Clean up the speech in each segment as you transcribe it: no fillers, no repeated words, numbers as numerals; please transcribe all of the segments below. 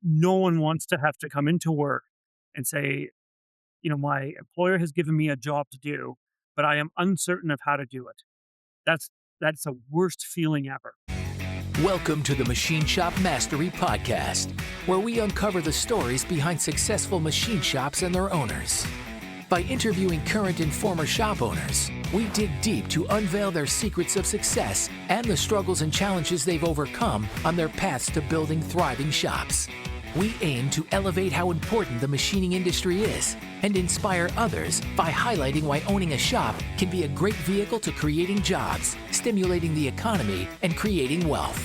no one wants to have to come into work and say, my employer has given me a job to do, but I am uncertain of how to do it. That's that's the worst feeling ever. Welcome to the Machine Shop Mastery Podcast, where we uncover the stories behind successful machine shops and their owners. By interviewing current and former shop owners, we dig deep to unveil their secrets of success and the struggles and challenges they've overcome on their paths to building thriving shops. We aim to elevate how important the machining industry is and inspire others by highlighting why owning a shop can be a great vehicle to creating jobs, stimulating the economy, and creating wealth.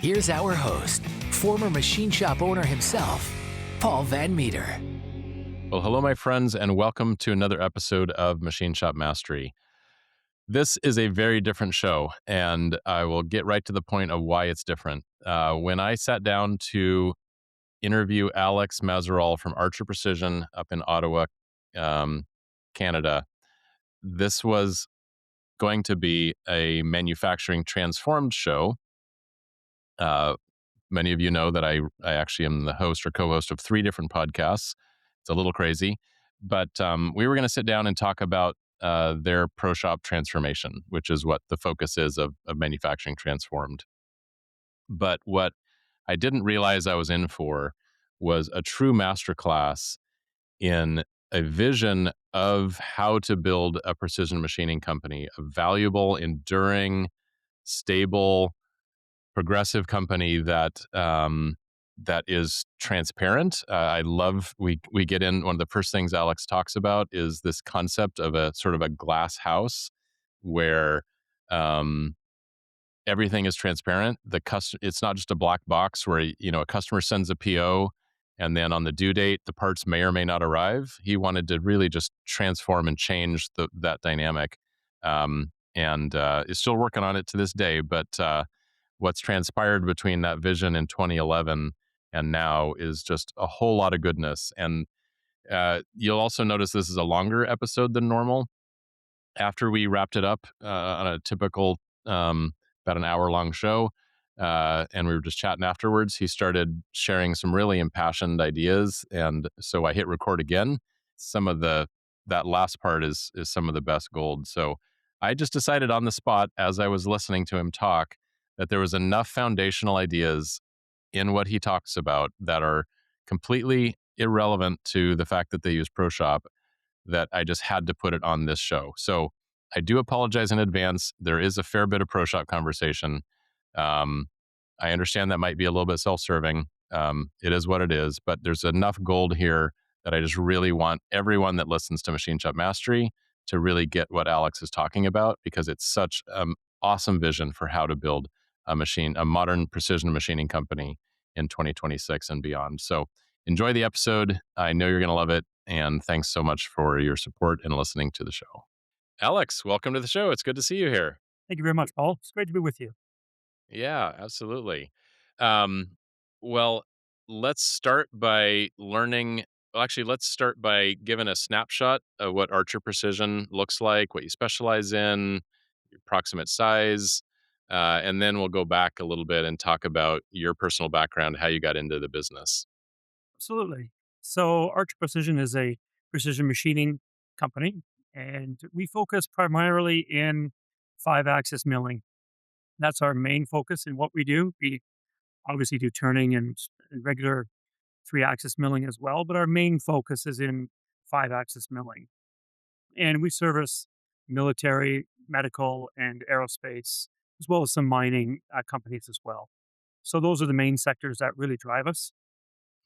Here's our host, former machine shop owner himself, Paul Van Meter. Well, hello, my friends, and welcome to another episode of Machine Shop Mastery. This is a very different show, and I will get right to the point of why it's different. When I sat down to interview Alex Mazerolle from Archer Precision up in Ottawa, Canada, this was going to be a manufacturing transformed show. Many of you know that I actually am the host or co-host of 3 different podcasts. It's a little crazy, but we were going to sit down and talk about their ProShop transformation, which is what the focus is of manufacturing transformed. But what I didn't realize I was in for was a true masterclass in a vision of how to build a precision machining company, a valuable, enduring, stable, progressive company that is transparent. I love we get in. One of the first things Alex talks about is this concept of a sort of a glass house where everything is transparent. It's not just a black box where a customer sends a PO and then on the due date the parts may or may not arrive. He wanted to really just transform and change that dynamic, and is still working on it to this day. But what's transpired between that vision in 2011 and now is just a whole lot of goodness. And you'll also notice this is a longer episode than normal. After we wrapped it up on a typical about an hour-long show, and we were just chatting afterwards, he started sharing some really impassioned ideas, and so I hit record again. That last part is some of the best gold. So I just decided on the spot as I was listening to him talk that there was enough foundational ideas in what he talks about that are completely irrelevant to the fact that they use ProShop that I just had to put it on this show. So I do apologize in advance. There is a fair bit of ProShop conversation. I understand that might be a little bit self-serving. It is what it is, but there's enough gold here that I just really want everyone that listens to Machine Shop Mastery to really get what Alex is talking about, because it's such awesome vision for how to build a modern precision machining company in 2026 and beyond. So enjoy the episode. I know you're going to love it. And thanks so much for your support and listening to the show. Alex, welcome to the show. It's good to see you here. Thank you very much, Paul. It's great to be with you. Yeah, absolutely. Well, let's start by let's start by giving a snapshot of what Archer Precision looks like, what you specialize in, your approximate size, and then we'll go back a little bit and talk about your personal background, how you got into the business. Absolutely. So Archer Precision is a precision machining company, and we focus primarily in 5-axis milling. That's our main focus in what we do. We obviously do turning and regular 3-axis milling as well, but our main focus is in 5-axis milling. And we service military, medical, and aerospace, as well as some mining companies as well. So those are the main sectors that really drive us.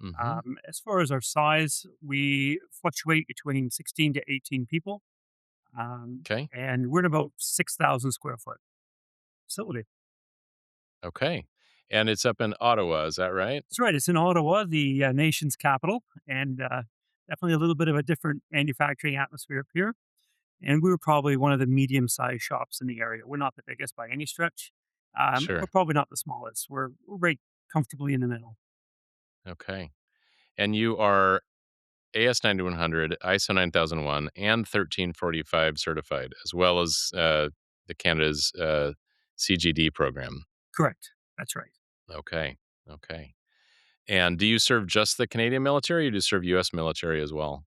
Mm-hmm. As far as our size, we fluctuate between 16 to 18 people. Okay. And we're in about 6,000 square foot facility. Okay. And it's up in Ottawa, is that right? That's right. It's in Ottawa, the nation's capital, and definitely a little bit of a different manufacturing atmosphere up here. And we were probably one of the medium-sized shops in the area. We're not the biggest by any stretch. We're Sure. probably not the smallest. We're very comfortably in the middle. Okay. And you are AS9100, ISO 9001, and 1345 certified, as well as the Canada's CGD program. Correct. That's right. Okay. Okay. And do you serve just the Canadian military or do you serve US military as well?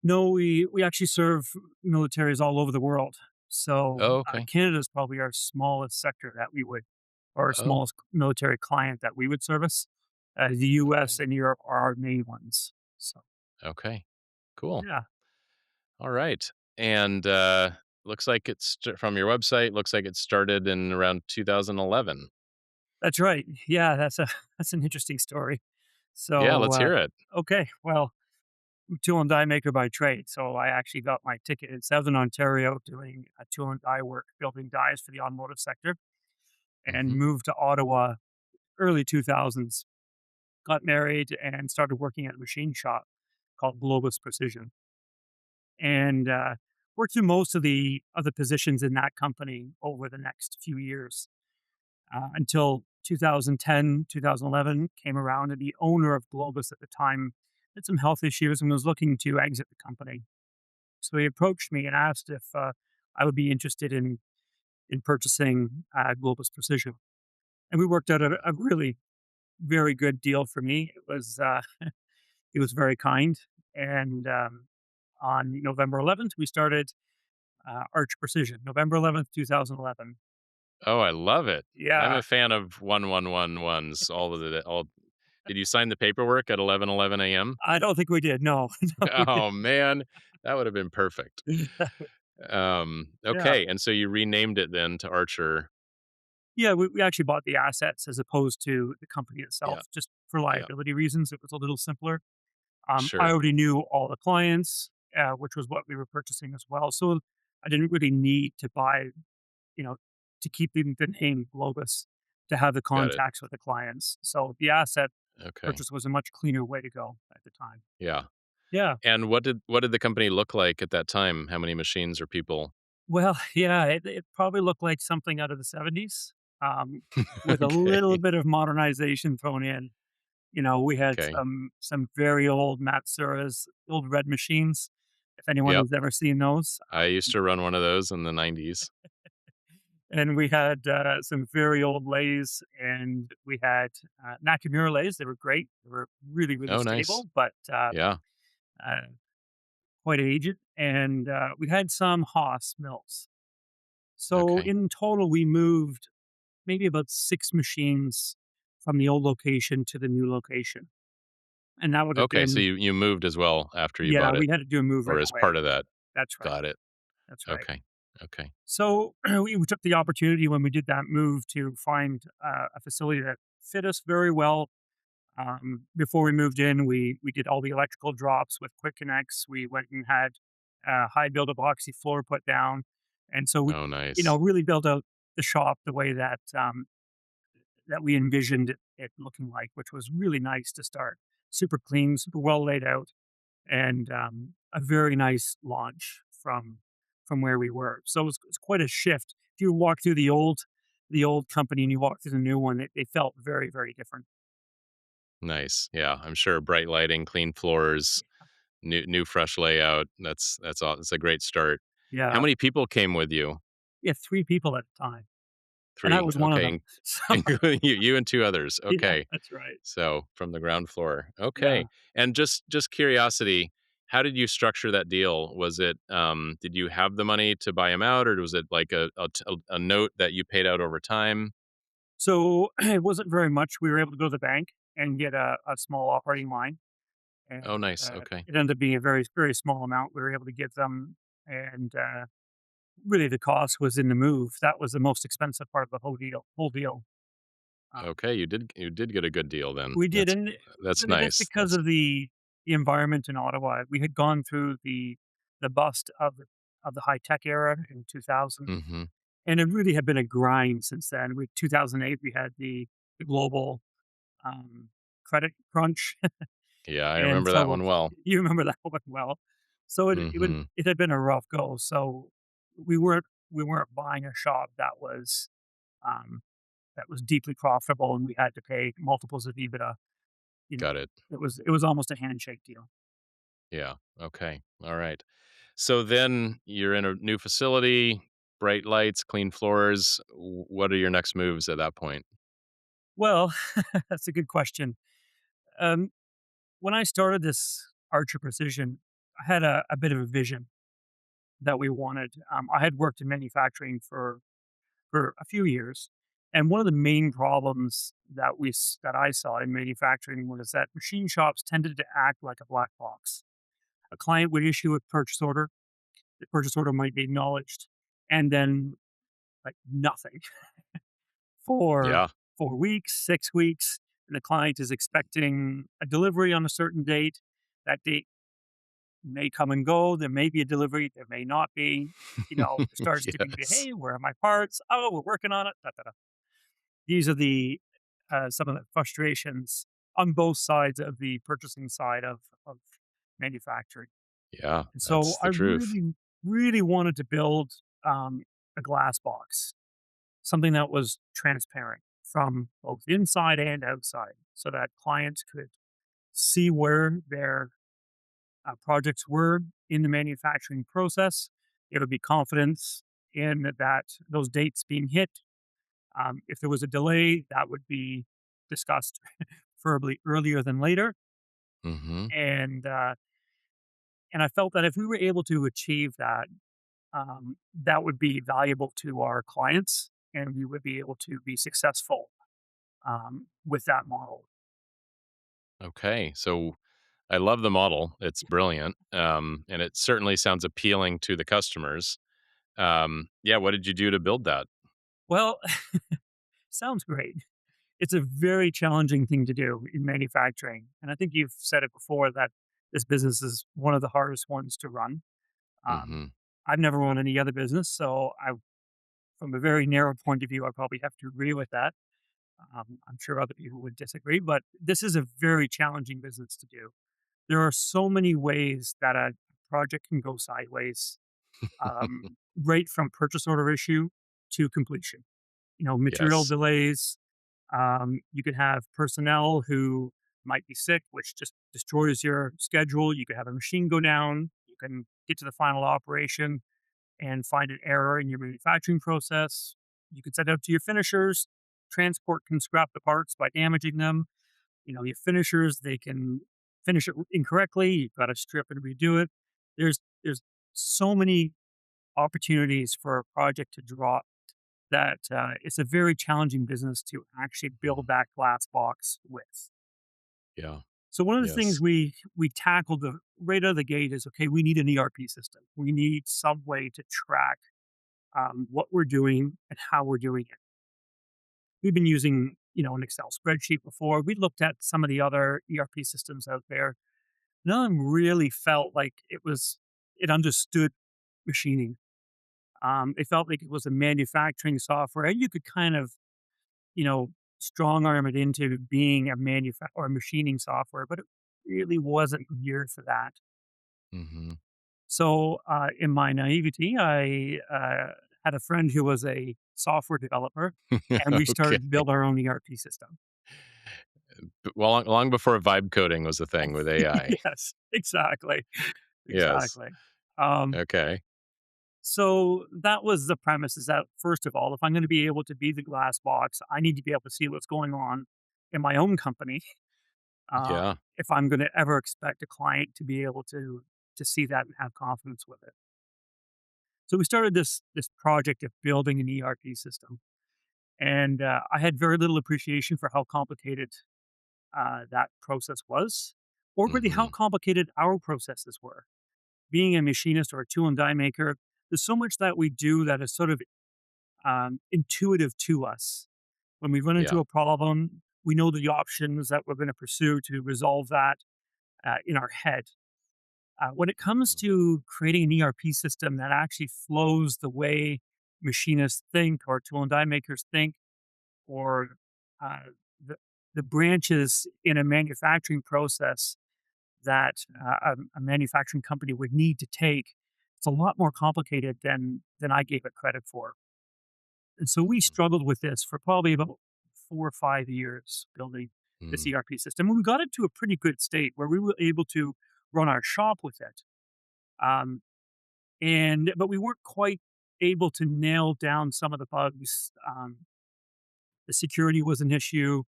No, we actually serve militaries all over the world. So Oh, okay. Canada is probably our smallest sector that we would, or our Oh, smallest military client that we would service. The U.S. okay. and Europe are our main ones. So Okay. Cool. yeah, All right. And looks like from your website, looks like it started in around 2011. that's right. Yeah, that's a that's an interesting story. Yeah, So let's hear it. okay, well, I'm a tool and die maker by trade. So I actually got my ticket in Southern Ontario doing tool and die work, building dies for the automotive sector, and Mhm. moved to Ottawa early 2000s. Got married and started working at a machine shop called Globus Precision, and worked through most of the other positions in that company over the next few years until 2010, 2011 came around, and the owner of Globus at the time had some health issues and was looking to exit the company. So he approached me and asked if I would be interested in purchasing Globus Precision, and we worked out a really very good deal for me. It was he was very kind, and on November 11th we started Arch Precision. November 11th, 2011. Oh, I love it. I'm Yeah, a fan of 1111s. All. Did you sign the paperwork at 11:11 a.m.? I don't think we did. No, no, we Oh man, that would have been perfect. did. Yeah, Okay, and so you renamed it then to Archer. yeah. We actually bought the assets as opposed to the company Yeah, itself, just for yeah, liability reasons. It was a little simpler. I sure. already knew all the clients, which was what we were purchasing as well. So I didn't really need to buy, you know, to keep the name Globus to have the Got it. contacts with the clients. So the asset Okay. purchase was a much cleaner way to go at the time. Yeah. Yeah. And what did the company look like at that time? How many machines or people? Well, yeah, it probably looked like something out of the 70s, with a little Okay. bit of modernization thrown in. We had Okay. some very old Matsuras, old red machines, if anyone Yep. has ever seen those. I used to run one of those in the 90s. And we had some very old lathes, and we had Nakamura lathes. They were great. They were really, really Oh, nice. stable, but Yeah. uh, quite aged. And we had some Haas mills. So Okay. in total, we moved maybe about 6 machines from the old location to the new location, and that would have Okay, so been you moved as well after you yeah, bought it we had to do a move or right as away. part of that? That's right, Got it. that's right. Okay. Okay. So, we took the opportunity when we did that move to find, a facility that fit us very well. Before we moved in, we did all the electrical drops with quick connects. We went and had a high build epoxy floor put down, and so we, Oh, nice. really built out the shop the way that we envisioned it looking like, which was really nice to start. Super clean, super well laid out, and a very nice launch from where we were. So it's quite a shift. If you walk through the old company and you walk through the new one, they felt very, very different. Nice. Yeah, I'm sure bright lighting, clean floors, new fresh layout. That's all. It's a great start. How Yeah, many people came with you? we had 3 people at the time, and I 3. was one of Okay, them. So including you and 2 others. yeah, Okay. that's right. So, from the ground floor. Yeah. Okay. And just curiosity, how did you structure that deal? Was it, did you have the money to buy him out, or was it like a note that you paid out over time? So it wasn't very much. We were able to go to the bank and get a small operating line, Oh, and nice. Okay. it ended up being a very, very small amount. We were able to give them, and really the cost was in the move. That was the most expensive part of the whole deal. Whole deal. Um, Okay, you did get a good deal then. we did, That's and that's really that's nice. because of the environment in Ottawa. We had gone through the bust of the high tech era in 2000, Mhm. and it really had been a grind since then. We 2008 we had the global um, credit crunch, Yeah, I and remember that so one well. you remember that one well. So Mhm. it had been a rough go. So we weren't we weren't buying a shop um, that was deeply profitable, and we had to pay multiples of EBITDA. Got it. It was almost a handshake deal. Yeah. Okay. All right. So then you're in a new facility, bright lights, clean floors. What are your next moves at that point? Well, that's a good question. Um, when I started this Archer Precision, I had a bit of a vision that we wanted. I had worked in manufacturing for a few years, and one of the main problems that I saw in manufacturing was that machine shops tended to act like a black box. A client would issue a purchase order. The purchase order might be acknowledged, and then like nothing for Yeah. 4 weeks, 6 weeks, and the client is expecting a delivery on a certain date. That date may come and go. There may be a delivery. There may not be. It starts to be, Yes. hey, where are my parts? Oh, we're working on it. Da, da, da. These are the some of the frustrations on both sides of the purchasing side of manufacturing. Yeah, And so that's I the truth. really, really wanted to build a glass box, something that was transparent from both inside and outside, so that clients could see where their projects were in the manufacturing process. It would be confidence in that those dates being hit. If there was a delay, that would be discussed preferably earlier than later. Hmm. And and I felt that if we were able to achieve that, that would be valuable to our clients, and we would be able to be successful with that model. Okay, so I love the model. It's brilliant, and it certainly sounds appealing to the customers. Yeah, what did you do to build that? Well, sounds great. It's a very challenging thing to do in manufacturing, and I think you've said it before that this business is one of the hardest ones to run. Um, Hmm. I've never run any other business, so from a very narrow point of view, I probably have to agree with that. I'm sure other people would disagree, but this is a very challenging business to do. There are so many ways that a project can go sideways, right from purchase order issue to completion. Material Yes. delays. You could have personnel who might be sick, which just destroys your schedule. You could have a machine go down. You can get to the final operation and find an error in your manufacturing process. You could send out to your finishers. Transport can scrap the parts by damaging them. Your finishers, they can finish it incorrectly. You've got to strip and redo it. There's so many opportunities for a project to drop that it's a very challenging business to actually build Mhm. that glass box with. Yeah. So one of the things Yes. we tackled right out of the gate is okay. We need an ERP system. We need some way to track what we're doing and how we're doing it. We've been using an Excel spreadsheet before. We looked at some of the other ERP systems out there. None of them really felt like it understood machining. It felt like it was a manufacturing software, and you could kind of you know, strong arm it into being a or a machining software, but it really wasn't geared for that. Hmm. So, in my naivety, I had a friend who was a software developer, and we Okay. started to build our own ERP system. But long before vibe coding was a thing with AI. Yes, exactly, Yes. exactly. Um, Okay. so that was the premise: is that first of all, if I'm going to be able to be the glass box, I need to be able to see what's going on in my own company Yeah. if I'm going to ever expect a client to be able to see that and have confidence with it. So we started this project of building an ERP system, and I had very little appreciation for how complicated that process was, or really how Hmm. complicated our processes were. Being a machinist or a tool and die maker, there's so much that we do that is sort of intuitive to us. When we run Yeah. into a problem, we know the options that we're going to pursue to resolve that in our head. When it comes Mhm. to creating an ERP system that actually flows the way machinists think or tool and die makers think, or uh, the, the branches in a manufacturing process that a manufacturing company would need to take, it's a lot more complicated than I gave it credit for. And so we Mhm. struggled with this for probably about 4 or 5 years building this Mm. ERP system. And we got it to a pretty good state where we were able to run our shop with it. Um, but we weren't quite able to nail down some of the bugs. The security was an issue.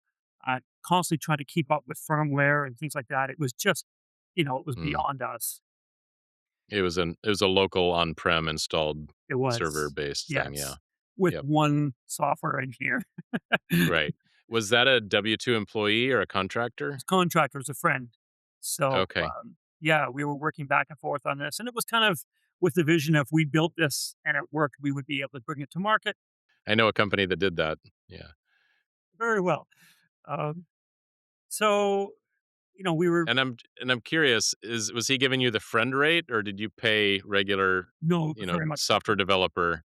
constantly trying to keep up with firmware and things like that. It was just, it was Mm. beyond us. It was a local on-prem installed It was, server-based thing, yeah. yes, with Yep, one software engineer. right. Was that a W-2 employee or a contractor? His contractor was a friend. So, Okay. yeah, we were working back and forth on this, and it was kind of with the vision of we built this and it worked, we would be able to bring it to market I know a company that did that. Yeah. very well. Um, so, we were And I'm curious, was he giving you the friend rate or did you pay regular, no, very much the software developer?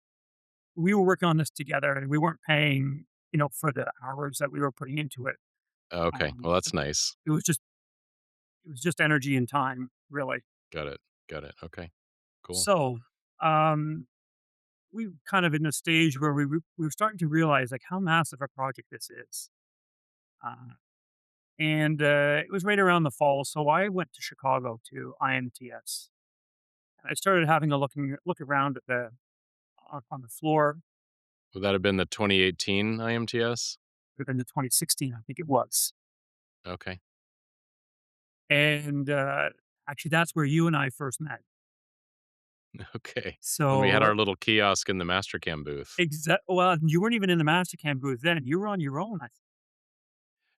we were working on this together, and we weren't paying, for the hours that we were putting into it. Okay. Um, Well, that's nice. it was just it was just energy and time, really. Got it. Got it. Okay. Cool. So, um, we were kind of in a stage where we were starting to realize like how massive a project this is. Uh, and it was right around the fall, so I went to Chicago to IMTS. I started having a look around at the on the floor Would that have been the 2018 IMTS? within the 2016, I think it was. Okay. And actually, that's where you and I first met. Okay. When we had So our little kiosk in the Mastercam booth. well, you weren't even in the Mastercam booth then. You were on your own.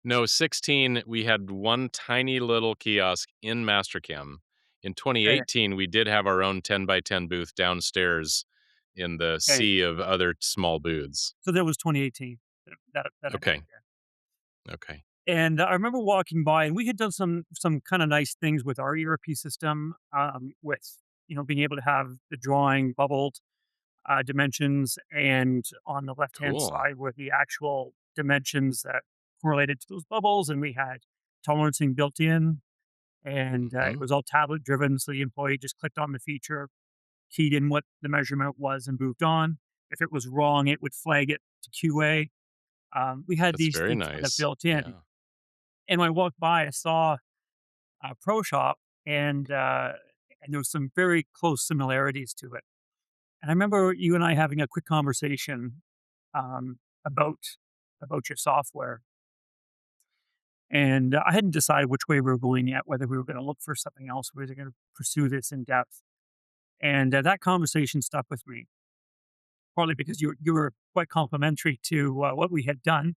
No, 16, we had one tiny little kiosk in Mastercam. In Okay, 2018, we did have our own 10 by 10 booth downstairs in the okay. sea of other small booths. So that was 2018 that I met Okay. you there. Okay. And I remember walking by, and we had done some kind of nice things with our ERP system, with being able to have the drawing bubbled dimensions, and on the left hand Cool. side were the actual dimensions that correlated to those bubbles, and we had tolerancing built in, and it Mhm. was all tablet driven, so the employee just clicked on the feature, keyed in what the measurement was, and moved on. If it was wrong, it would flag it to QA. We had That's these very things kind of nice. built in. Yeah. And when I walked by, I saw ProShop, and there was some very close similarities to it. And I remember you and I having a quick conversation um, about your software, and I hadn't decided which way we were going yet, whether we were going to look for something else, whether we were going to pursue this in depth. And that conversation stuck with me, partly because you were quite complimentary to what we had done,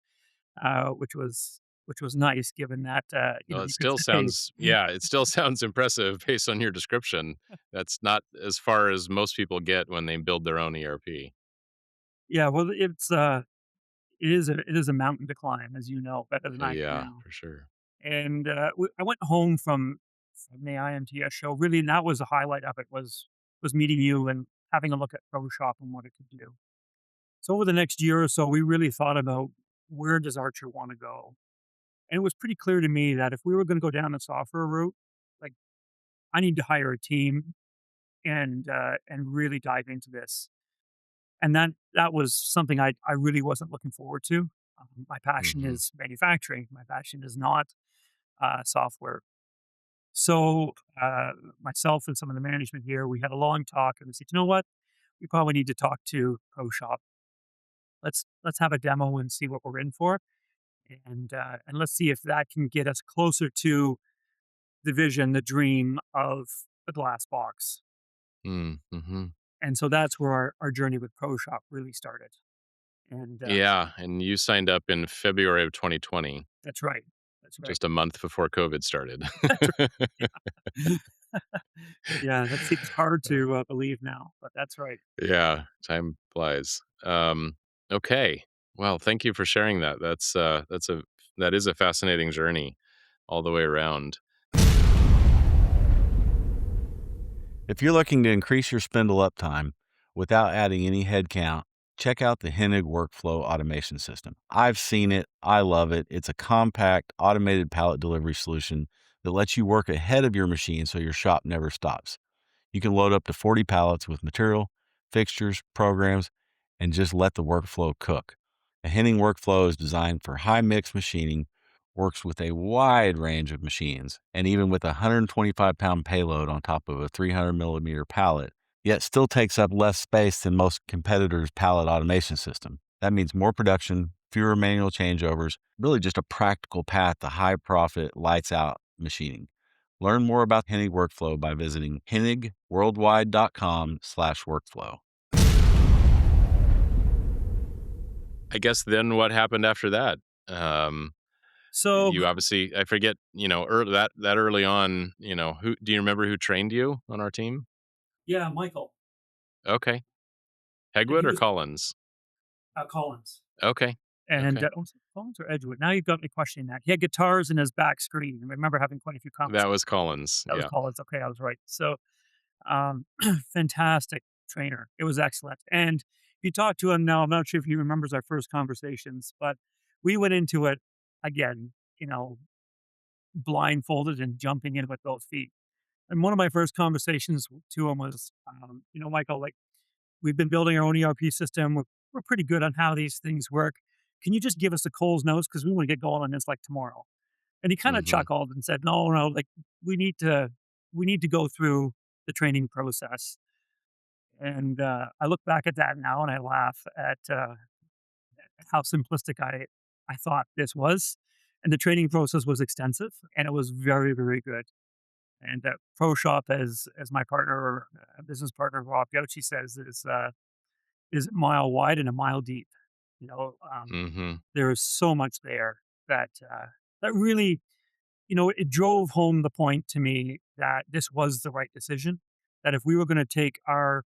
which was nice, given that Well, it you could still say, sounds yeah, it still sounds impressive based on your description. That's not as far as most people get when they build their own ERP. yeah, well, it is a mountain to climb, as you know better than I do Yeah, now. for sure. And I went home from the IMTS show. Really, and that was the highlight of it was meeting you and having a look at ProShop and what it could do. So over the next year or so, we really thought about where does Archer want to go, and it was pretty clear to me that if we were going to go down the software route, like I need to hire a team and really dive into this. And that was something I really wasn't looking forward to. My passion Mhm. is manufacturing. My passion is not software. So myself and some of the management here, we had a long talk, and we said, you know what, we probably need to talk to ProShop. Let's have a demo and see what we're in for, and let's see if that can get us closer to the vision, the dream of the glass box. Mm, mhm. And so that's where our journey with ProShop really started. And Yeah, and you signed up in February of 2020, that's right. That's right. just a month before COVID started. That's right. Yeah. Yeah, that seems hard to believe now, but that's right. Yeah, time flies. Okay. Well, thank you for sharing that. That is a fascinating journey all the way around. If you're looking to increase your spindle uptime without adding any headcount, check out the Hennig WorkFlow automation system. I've seen it. I love it. It's a compact, automated pallet delivery solution that lets you work ahead of your machine so your shop never stops. You can load up to 40 pallets with material, fixtures, programs, and just let the workflow cook. A Henning workflow is designed for high mix machining, works with a wide range of machines, and even with a 125-pound payload on top of a 300 millimeter pallet, yet still takes up less space than most competitors' pallet automation system. That means more production, fewer manual changeovers, really just a practical path to high profit, lights out machining. Learn more about Hennig Workflow by visiting hennigworldwide.com/workflow. I guess then what happened after that? Um, So, you obviously, I forget, that early on, who do you remember who trained you on our team? yeah, Michael, Okay. and Hegwood he or was Collins? Collins. Okay. And, Okay. was it Collins or Edgewood? Now you've got me questioning that. He had guitars in his back screen. I remember having quite a few That conversations. was Collins. That was Yeah. Collins. Okay, I was right. So, um, fantastic trainer. It was excellent. And if you talk to him now, I'm not sure if he remembers our first conversations, but we went into it again, you know, blindfolded and jumping in with both feet. And one of my first conversations to him was, Michael, like, we've been building our own ERP system. We're pretty good on how these things work. Can you just give us the Coles notes because we want to get going on this like tomorrow? And he kind of Mhm. chuckled and said, "No, no, like we need to we need to go through the training process." And I look back at that now and I laugh at how simplistic I thought this was. And the training process was extensive and it was very very good. And ProShop, as my partner, business partner Rob Gauchi says, is a mile wide and a mile deep. You know, Mhm. there is so much there that that really, it drove home the point to me that this was the right decision. That if we were going to take our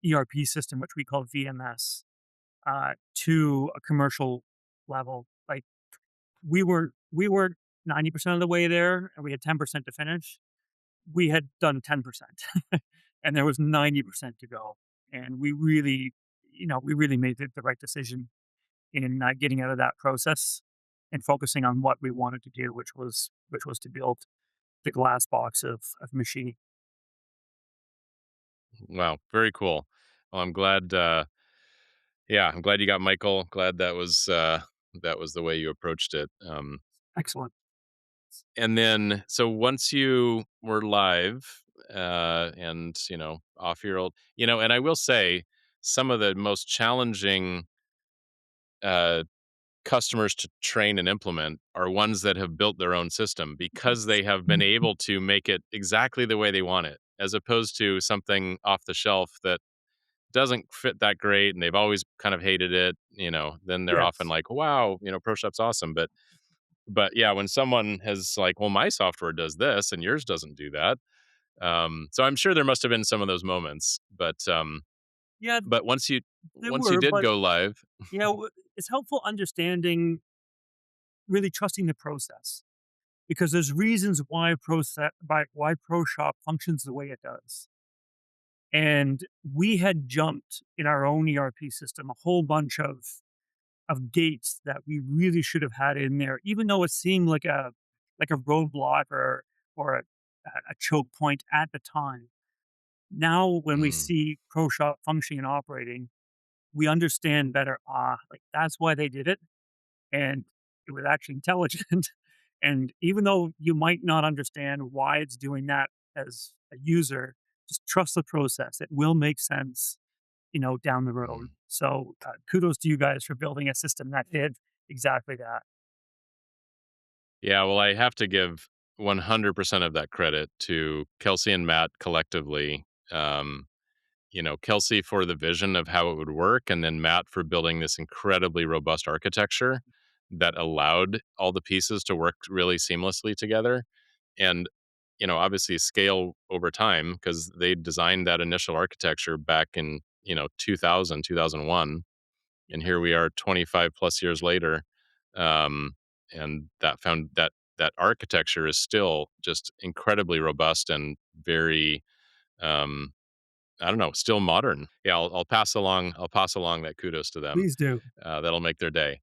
ERP system, which we call VMS, to a commercial level, like we were 90% of the way there, and we had 10% to finish. We had done 10%, and there was 90% to go. And we really made the right decision in getting out of that process and focusing on what we wanted to do, which was to build the glass box of machining. Wow. Very cool. Well, I'm glad. Yeah, I'm glad you got Michael. Glad that was the way you approached it. Excellent. And then, so once you were live, and off your old, and I will say, some of the most challenging uh, customers to train and implement are ones that have built their own system because they have been able to make it exactly the way they want it, as opposed to something off the shelf that doesn't fit that great and they've always kind of hated it. Then they're often Yes. like, wow, ProShop's awesome. But yeah, when someone has like, well, my software does this and yours doesn't do that. So I'm sure there must have been some of those moments, Yeah, but there once you were, did but go live. it's helpful understanding, really trusting the process because there's reasons why ProShop functions the way it does. And we had jumped in our own ERP system a whole bunch of gates that we really should have had in there, even though it seemed like a roadblock or a choke point at the time. Now, when we Mm, see ProShop functioning and operating, we understand better. Like that's why they did it, and it was actually intelligent. And even though you might not understand why it's doing that as a user, just trust the process. It will make sense, down the road. mm. So kudos to you guys for building a system that did exactly that. Yeah, well, I have to give 100% of that credit to Kelsey and Matt collectively. Kelsey for the vision of how it would work, and then Matt for building this incredibly robust architecture that allowed all the pieces to work really seamlessly together. And, obviously scale over time because they designed that initial architecture back in, 2000, 2001. And here we are 25 plus years later. Um, and that architecture is still just incredibly robust and very, um, I don't know, still modern. Yeah, I'll pass along that kudos to them. Please do. That'll make their day.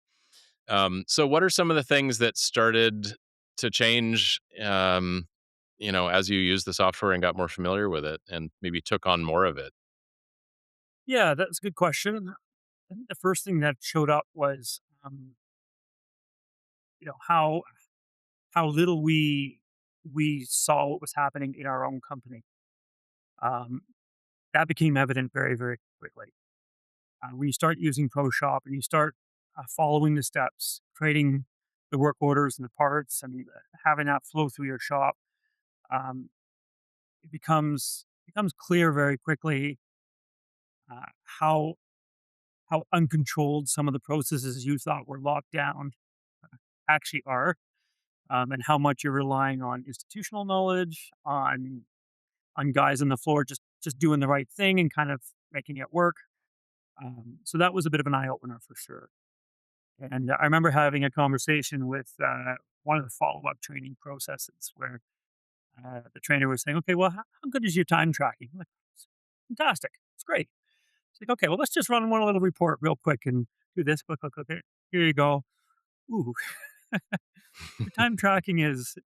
So what are some of the things that started to change, as you used the software and got more familiar with it and maybe took on more of it? Yeah, that's a good question. I think the first thing that showed up was, how little we saw what was happening in our own company. Um, that became evident very very quickly when you start using ProShop and you start following the steps, creating the work orders and the parts, and having that flow through your shop, um, it becomes clear very quickly uh, how how uncontrolled some of the processes you thought were locked down actually are, and how much you're relying on institutional knowledge, on guys on the floor just doing the right thing and kind of making it work. So that was a bit of an eye opener for sure. And I remember having a conversation with one of the follow up training processes where the trainer was saying, "Okay, well, how good is your time tracking?" I'm like, "It's fantastic, it's great." It's like, "Okay, well, let's just run one little report real quick and do this. Click, click, click. Here you go." Ooh, your time tracking is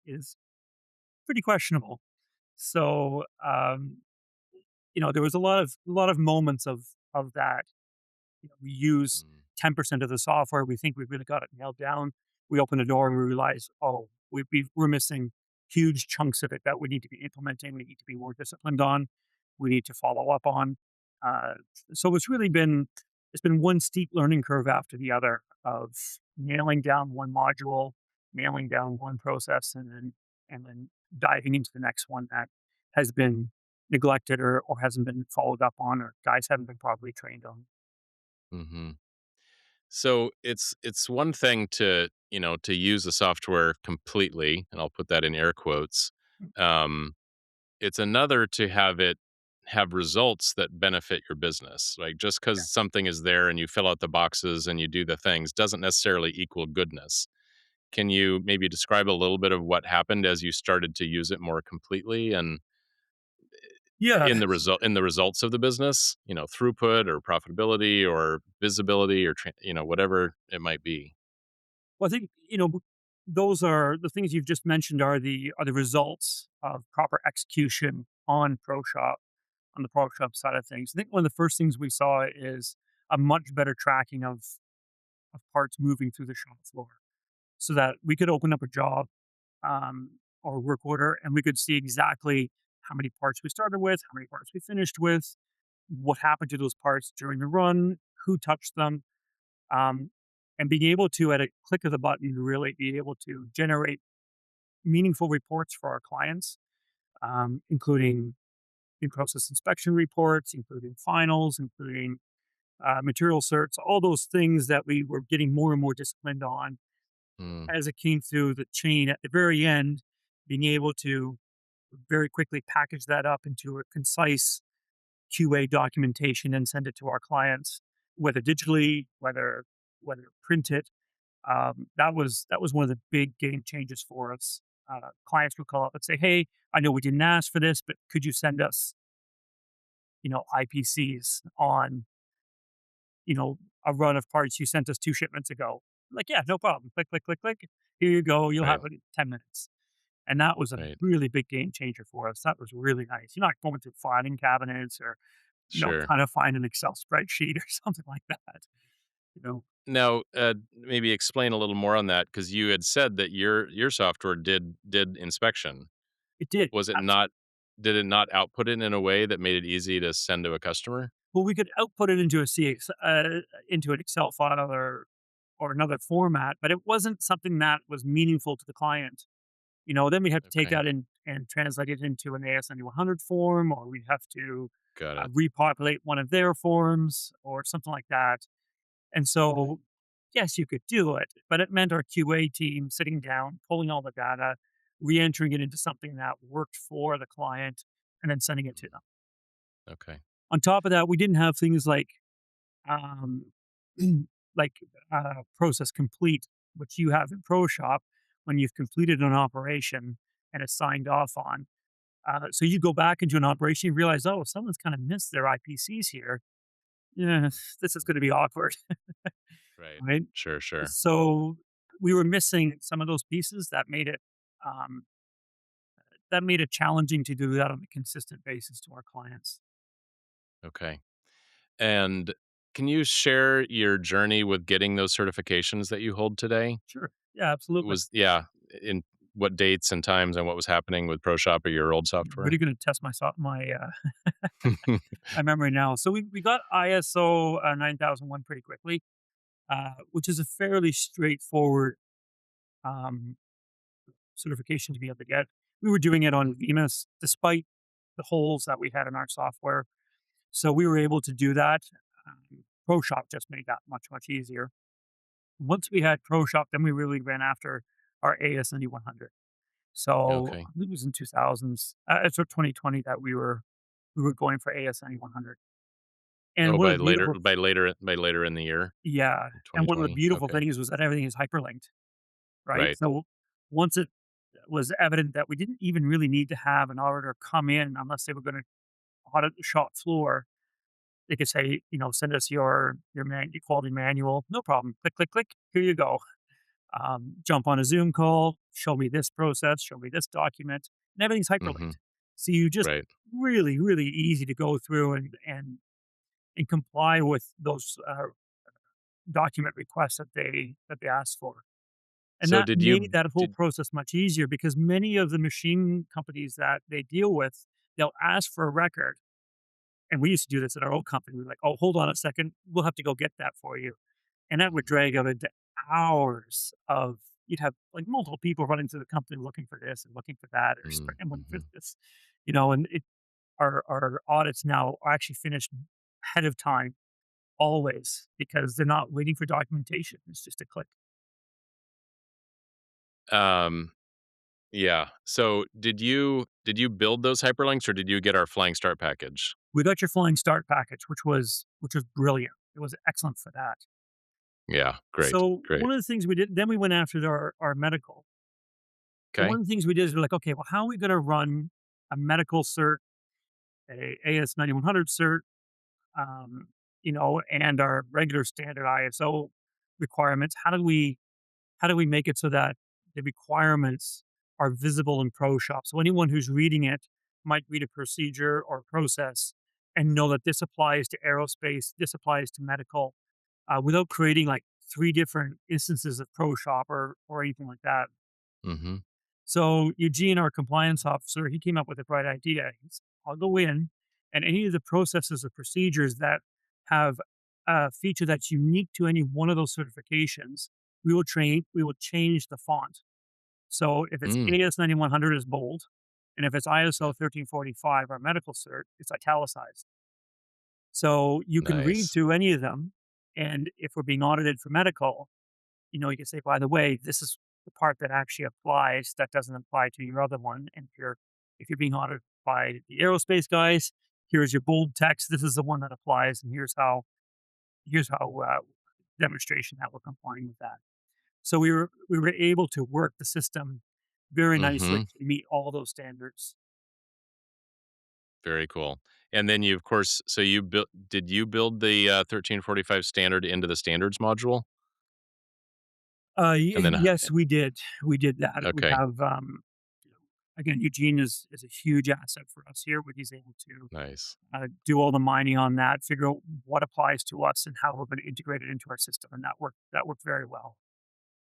pretty questionable. So, there was a lot of moments of that. We use Mm. 10% of the software. We think we've really got it nailed down. We open the door and we realize, oh, we're missing huge chunks of it that we need to be implementing. We need to be more disciplined on. We need to follow up on. Uh, so it's been one steep learning curve after the other of nailing down one module, nailing down one process, and then diving into the next one that has been neglected or hasn't been followed up on or guys haven't been properly trained on. Hmm. So it's one thing to to use the software completely, and I'll put that in air quotes. Um, it's another to have it have results that benefit your business. Like just Yeah. because something is there and you fill out the boxes and you do the things doesn't necessarily equal goodness. Can you maybe describe a little bit of what happened as you started to use it more completely and Yeah. in the results of the business, throughput or profitability or visibility or whatever it might be. Well, I think, those are the things you've just mentioned are the results of proper execution on ProShop, on the ProShop side of things. I think one of the first things we saw is a much better tracking of parts moving through the shop floor so that we could open up a job or work order and we could see exactly how many parts we started with, how many parts we finished with, what happened to those parts during the run, who touched them, um, and being able to, at a click of the button, really be able to generate meaningful reports for our clients, including in-process inspection reports, including finals, including material certs, all those things that we were getting more and more disciplined on Mm, as it came through the chain at the very end, being able to very quickly package that up into a concise QA documentation and send it to our clients, whether digitally, whether printed. That was one of the big game changes for us. Clients would call up and say, "Hey, I know we didn't ask for this, but could you send us, IPCs on, a run of parts you sent us 2 shipments ago?" Like, yeah, no problem. Click, click, click, click. Here you go. You'll right, have it in 10 minutes. And that was a right. really big game changer for us. That was really nice. You're not going through filing cabinets or, Sure. trying to find an Excel spreadsheet or something like that. You know, Now, maybe explain a little more on that because you had said that your software did inspection. it did. Was it not? Did it not output it in a way that made it easy to send to a customer? Well, we could output it into into an Excel file or another format, but it wasn't something that was meaningful to the client. Then we have to take Okay, that in and translate it into an AS9100 form, or we'd have to got it. repopulate one of their forms or something like that. And so, yes, you could do it, but it meant our QA team sitting down, pulling all the data, re-entering it into something that worked for the client, and then sending it to Mm, them. okay. On top of that, we didn't have things like um, like process complete, which you have in ProShop when you've completed an operation and it's signed off on. So you go back into an operation, you realize, oh, someone's kind of missed their IPCs here. Yeah, this is going to be awkward, Right. right? Sure. Sure. So we were missing some of those pieces um, that made it challenging to do that on a consistent basis to our clients. Okay. And can you share your journey with getting those certifications that you hold today? Sure. Yeah, absolutely. Was yeah, in what dates and times and what was happening with ProShop or your old I'm really software? going to test my memory now. So we got ISO 9001 pretty quickly. which is a fairly straightforward um, certification to be able to get. We were doing it on VMS despite the holes that we had in our software. So we were able to do that. ProShop just made that much, much easier. Once we had ProShop, then we really ran after our AS9100. So Okay. I believe it was in 2000s, it's 2020 that we were going for AS9100. And Oh, one of the beautiful by later in the year, yeah, in and one of the 2020. beautiful Okay. things was that everything is hyperlinked, right? Right. So once it was evident that we didn't even really need to have an auditor come in unless they were gonna audit the shop floor. They could say, "Send us your quality manual." No problem. Click, click, click. Here you go. Jump on a Zoom call, show me this process, show me this document, and everything's Hmm. hyperlinked. So you just Right. really, really easy to go through and comply with those document requests that they ask for. And So that did made you that whole did process much easier because many of the machine companies that they deal with, they'll ask for a record. And we used to do this at our old company. We're like, "Oh, hold on a second. We'll have to go get that for you." And that would drag out into hours of you'd have, like, multiple people running through the company looking for this and looking for that or scrambling for Mhm. this, and our audits now are actually finished ahead of time always because they're not waiting for documentation. It's just a click. Um, yeah. So did you build those hyperlinks or did you get our flying start package? We got your flying start package, which was brilliant. It was excellent for that. Yeah, great, So great. one of the things we did then we went after our medical. And Okay. one of the things we did is we're like, "Okay, well, how are we gonna run a medical cert, a AS9100 cert, and our regular standard ISO requirements? How do we make it so that the requirements are visible in ProShop? So anyone who's reading it might read a procedure or process and know that this applies to aerospace, this applies to medical, without creating like 3 different instances of ProShop or anything like that. Mhm. So Eugene, our compliance officer, he came up with a bright idea. I'll go in and any of the processes or procedures that have a feature that's unique to any one of those certifications, we will change the font. So if it's Mm, AS9100 is bold, and if it's ISO 1345, our medical cert, it's italicized. So you can read nice. through any of them, and if we're being audited for medical, you can say, by the way, this is the part that actually applies that doesn't apply to your other one. And if you're being audited by the aerospace guys, here's your bold text. This is the one that applies, and here's how demonstration that we're complying with that. So we were able to work the system very nicely Mhm. to meet all those standards. Very cool. And then you of course so you built did you build the, 1345 standard into the standards module? And then Yes, we did. We did that. We okay, have again, Eugene is a huge asset for us here. Where he's able to nice. do all the mining on that, figure out what applies to us and how we're going to integrate it into our system, and that worked very well.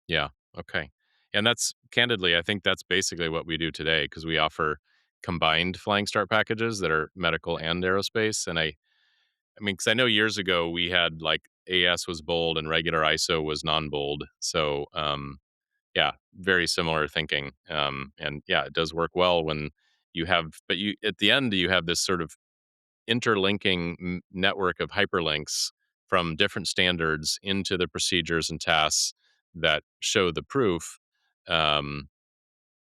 Yeah, okay. And that's candidly, I think that's basically what we do today because we offer combined flying start packages that are medical and aerospace, and I mean, because I know years ago we had, like, AS was bold and regular ISO was non-bold, so, yeah, very similar thinking, and yeah, it does work well when you have but you at the end, you have this sort of interlinking network of hyperlinks from different standards into the procedures and tasks that show the proof. Um,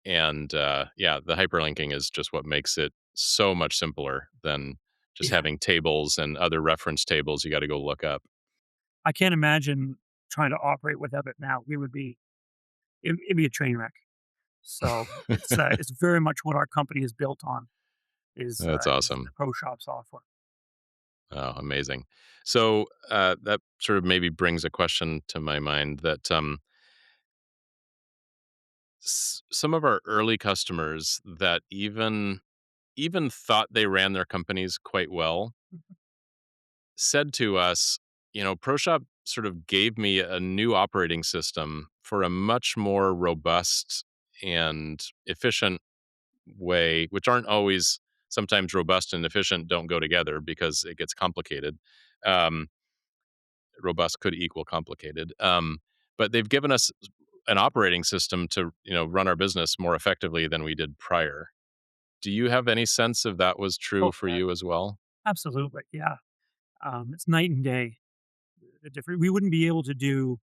and yeah, the hyperlinking is just what makes it so much simpler than just Yeah, having tables and other reference tables you got to go look up. I can't imagine trying to operate without it now. It'd be a train wreck. So it's very much what our company is built on That's is the awesome. Pro Shop software. Oh, amazing. So that sort of maybe brings a question to my mind that some of our early customers that even thought they ran their companies quite well said to us, ProShop sort of gave me a new operating system for a much more robust and efficient way, which aren't always sometimes robust and efficient don't go together because it gets complicated. Um, robust could equal complicated. But they've given us an operating system to run our business more effectively than we did prior. Do you have any sense if that was true Oh, for yeah, you as well? absolutely. Yeah. It's night and day. The different we wouldn't be able to do,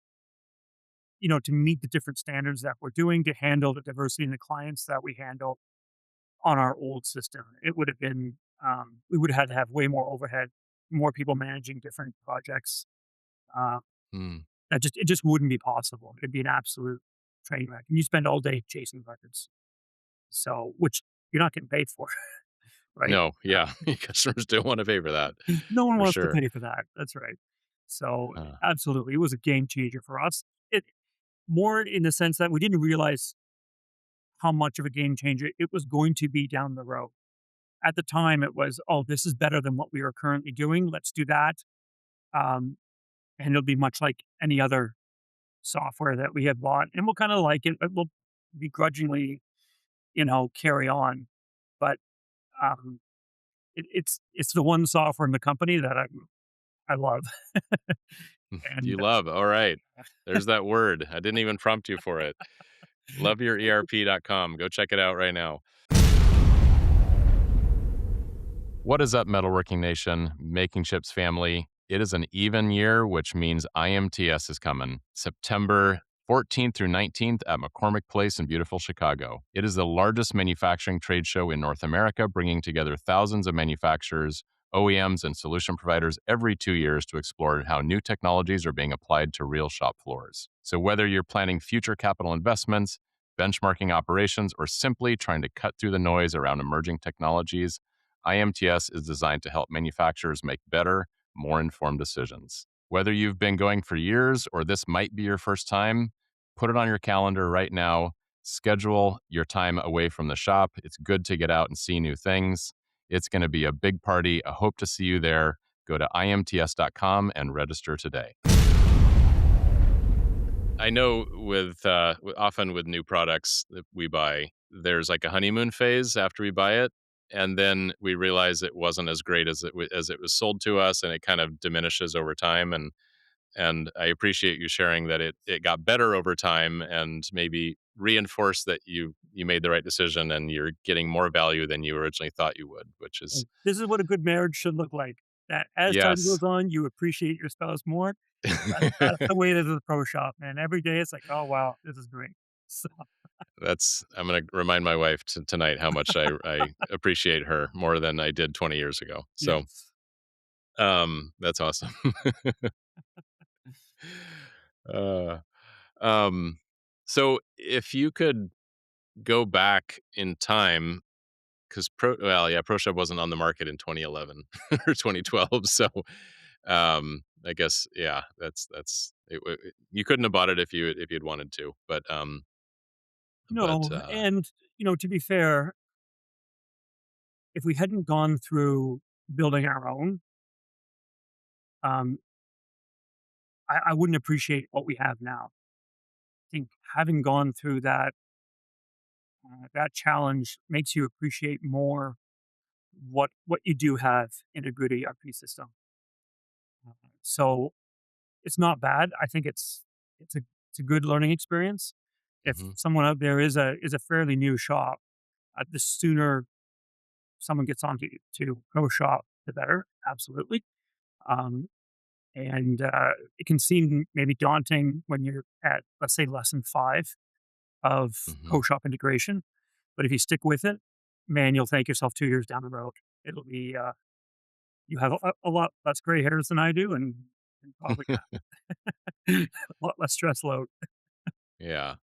to meet the different standards that we're doing to handle the diversity in the clients that we handle on our old system. It would have been, we would have had to have way more overhead, more people managing different projects. Uh, Hmm. it just wouldn't be possible. It'd be an absolute train wreck. And you spend all day chasing records. So, which you're not getting paid for, right? No, yeah, customers don't want to pay for that, No one for wants to sure. pay for that. That's right. So, Uh, absolutely, it was a game changer for us. It more in the sense that we didn't realize how much of a game changer it was going to be down the road. At the time, it was, "Oh, this is better than what we are currently doing. Let's do that." Um, and it'll be much like any other software that we have bought, and we'll kinda like it, but we'll begrudgingly, carry on. But, um, it's the one software in the company that I love. you And, love, all right. There's that word. I didn't even prompt you for it. Loveyouerp.com. Go check it out right now. What is up, Metalworking Nation, Making Chips family? It is an even year, which means IMTS is coming September 14th through 19th at McCormick Place in beautiful Chicago. It is the largest manufacturing trade show in North America, bringing together thousands of manufacturers, OEMs, and solution providers every 2 years to explore how new technologies are being applied to real shop floors. So, whether you're planning future capital investments, benchmarking operations, or simply trying to cut through the noise around emerging technologies, IMTS is designed to help manufacturers make better, more informed decisions. Whether you've been going for years or this might be your first time, put it on your calendar right now. Schedule your time away from the shop. It's good to get out and see new things. It's going to be a big party. I hope to see you there. Go to imts.com and register today. I know often with new products that we buy, there's like a honeymoon phase after we buy it, and then we realize it wasn't as great as as it was sold to us, and it kind of diminishes over time. And I appreciate you sharing that it got better over time, and maybe reinforce that you made the right decision, and you're getting more value than you originally thought you would, which is this is what a good marriage should look like. That as time yes. goes on, you appreciate your spouse more. That's the way it is with Pro Shop, man. Every day it's like, "Oh, wow, this is great." So, That's I'm gonna remind my wife tonight how much I appreciate her more than I did 20 years ago. So, yes. that's awesome. uh, um, so if you could go back in time, because ProShop wasn't on the market in 2011 or 2012. So, I guess, yeah, you couldn't have bought it if you'd wanted to, but, No, and, to be fair, if we hadn't gone through building our own, um, I wouldn't appreciate what we have now. I think having gone through that challenge makes you appreciate more what you do have in a good ERP system. So it's not bad. I think it's a good learning experience. If mhm. someone out there is a fairly new shop, the sooner someone gets onto to ProShop, the better. Absolutely. Um, and it can seem maybe daunting when you're at, let's say, lesson 5 of Mhm. ProShop integration, but if you stick with it, man, you'll thank yourself 2 years down the road. It'll be you have a lot less gray hairs than I do, and probably a lot less stress load. Yeah.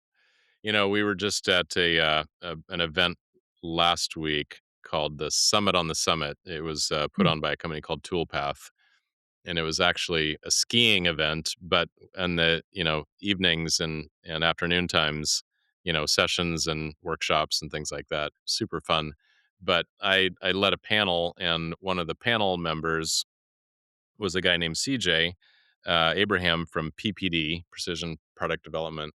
We were just at an event last week called the Summit on the Summit. It was put Hmm. on by a company called Toolpath, and it was actually a skiing event, but in the evenings and afternoon times, sessions and workshops and things like that. Super fun. But I led a panel, and one of the panel members was a guy named CJ Abraham from PPD, Precision Product Development,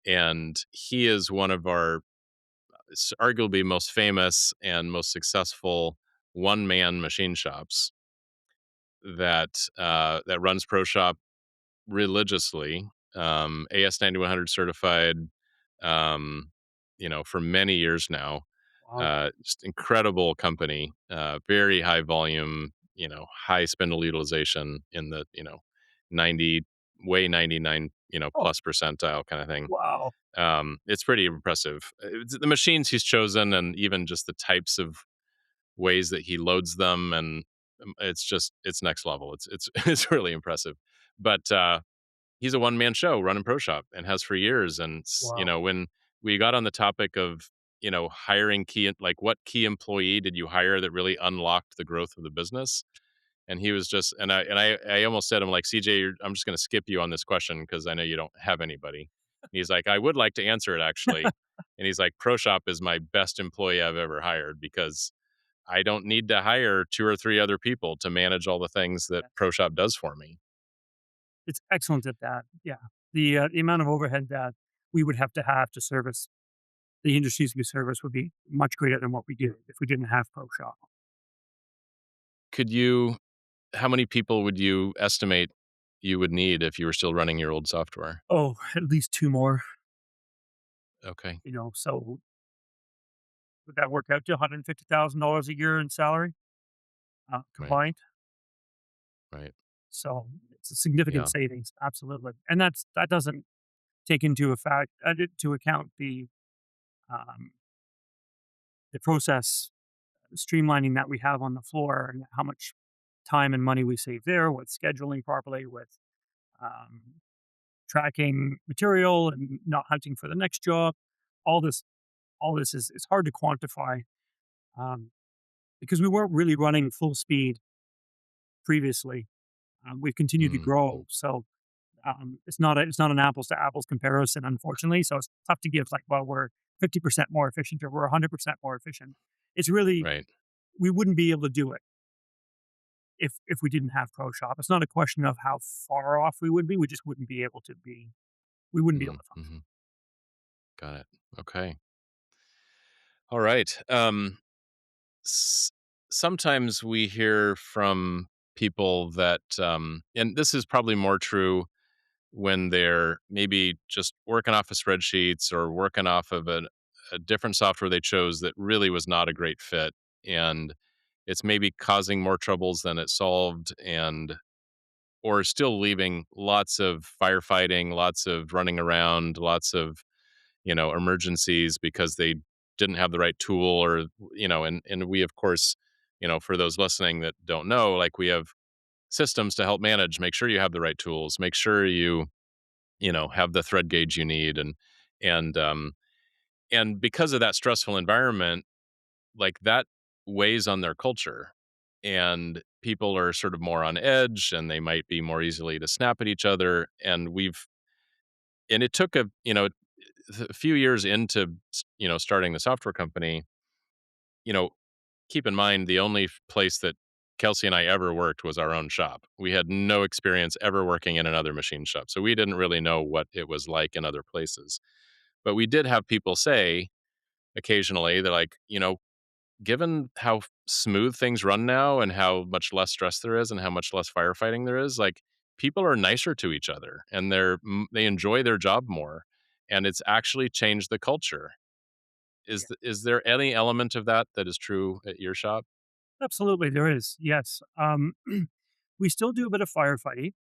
and he is one of our arguably most famous and most successful one man machine shops that runs ProShop. religiously, AS9100 certified, um, for many years now. Wow. Just incredible company, very high volume, high spindle utilization in the, 90, way 99, Oh, plus percentile kind of thing. wow. It's pretty impressive. The machines he's chosen and even just the types of ways that he loads them and it's next level. It's it's really impressive. But he's a one man show running ProShop and has for years. And Wow. when we got on the topic of hiring like what key employee did you hire that really unlocked the growth of the business? And he was just and I almost said, I'm like, CJ, I'm just going to skip you on this question because I know you don't have anybody. And he's like, I would like to answer it actually. And he's like, ProShop is my best employee I've ever hired because I don't need to hire 2 or 3 other people to manage all the things that Yes. ProShop does for me. It's excellent at that. Yeah. The amount of overhead that we would have to service the industries we service would be much greater than what we do if we didn't have ProShop. Could you How many people would you estimate you would need if you were still running your old software? Oh, at least 2 more, Okay. so would that work out to $150,000 a year in salary, Right. combined? Right. So it's a significant Yeah. savings, absolutely. And that doesn't take into account um, the process streamlining that we have on the floor and how much time and money we save there with scheduling properly, with um, tracking material and not hunting for the next job. All this, all this is hard to quantify um, because we weren't really running full speed previously. We've continued to Mhm. grow, so it's not an apples to apples comparison, unfortunately. So it's tough to give like, well, we're 50% more efficient or we're 100% more efficient. It's really Right. we wouldn't be able to do it if we didn't have ProShop. It's not a question of how far off we would be. We just wouldn't be able to be. We wouldn't be able Mhm. to function. Mhm. Got it. Okay. All right. S- Sometimes we hear from people that, and this is probably more true when they're maybe just working off of spreadsheets or working off of a different software they chose that really was not a great fit. And it's maybe causing more troubles than it solved and or still leaving lots of firefighting, lots of running around, lots of, emergencies because they didn't have the right tool or, and we, of course, for those listening that don't know, like we have systems to help manage, make sure you have the right tools, make sure you, have the thread gauge you need. And, and because of that stressful environment, like that weighs on their culture and people are sort of more on edge and they might be more easily to snap at each other and it took a few years into starting the software company. you know Keep in mind the only place that Kelsey and I ever worked was our own shop. We had no experience ever working in another machine shop, so we didn't really know what it was like in other places. But we did have people say occasionally, they're like, given how smooth things run now and how much less stress there is and how much less firefighting there is, like people are nicer to each other and they enjoy their job more, and it's actually changed the culture. Yeah, Is there any element of that that is true at your shop? absolutely, there is. Yes, we still do a bit of firefighting,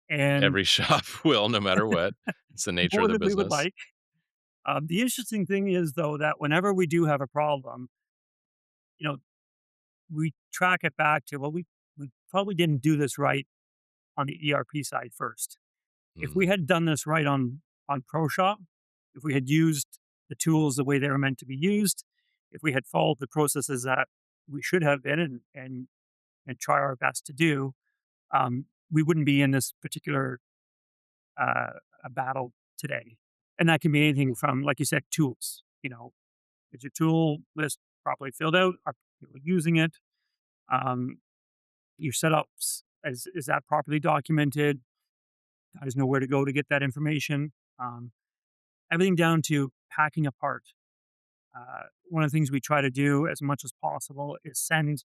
and Every shop will, no matter what. It's the nature of more the than we would business. like. The interesting thing is, though, that whenever we do have a problem, you know, we track it back to, well, we probably didn't do this right on the ERP side first. If we Mm, had done this right on ProShop, if we had used the tools the way they were meant to be used, if we had followed the processes that we should have been and try our best to do, we wouldn't be in this particular uh, battle today. And that can be anything from, like you said, tools. Is your tool list properly filled out? Are people using it? Um, your setups, is that properly documented? Guys know where to go to get that information. Um, Everything down to packing a part. One of the things we try to do as much as possible is send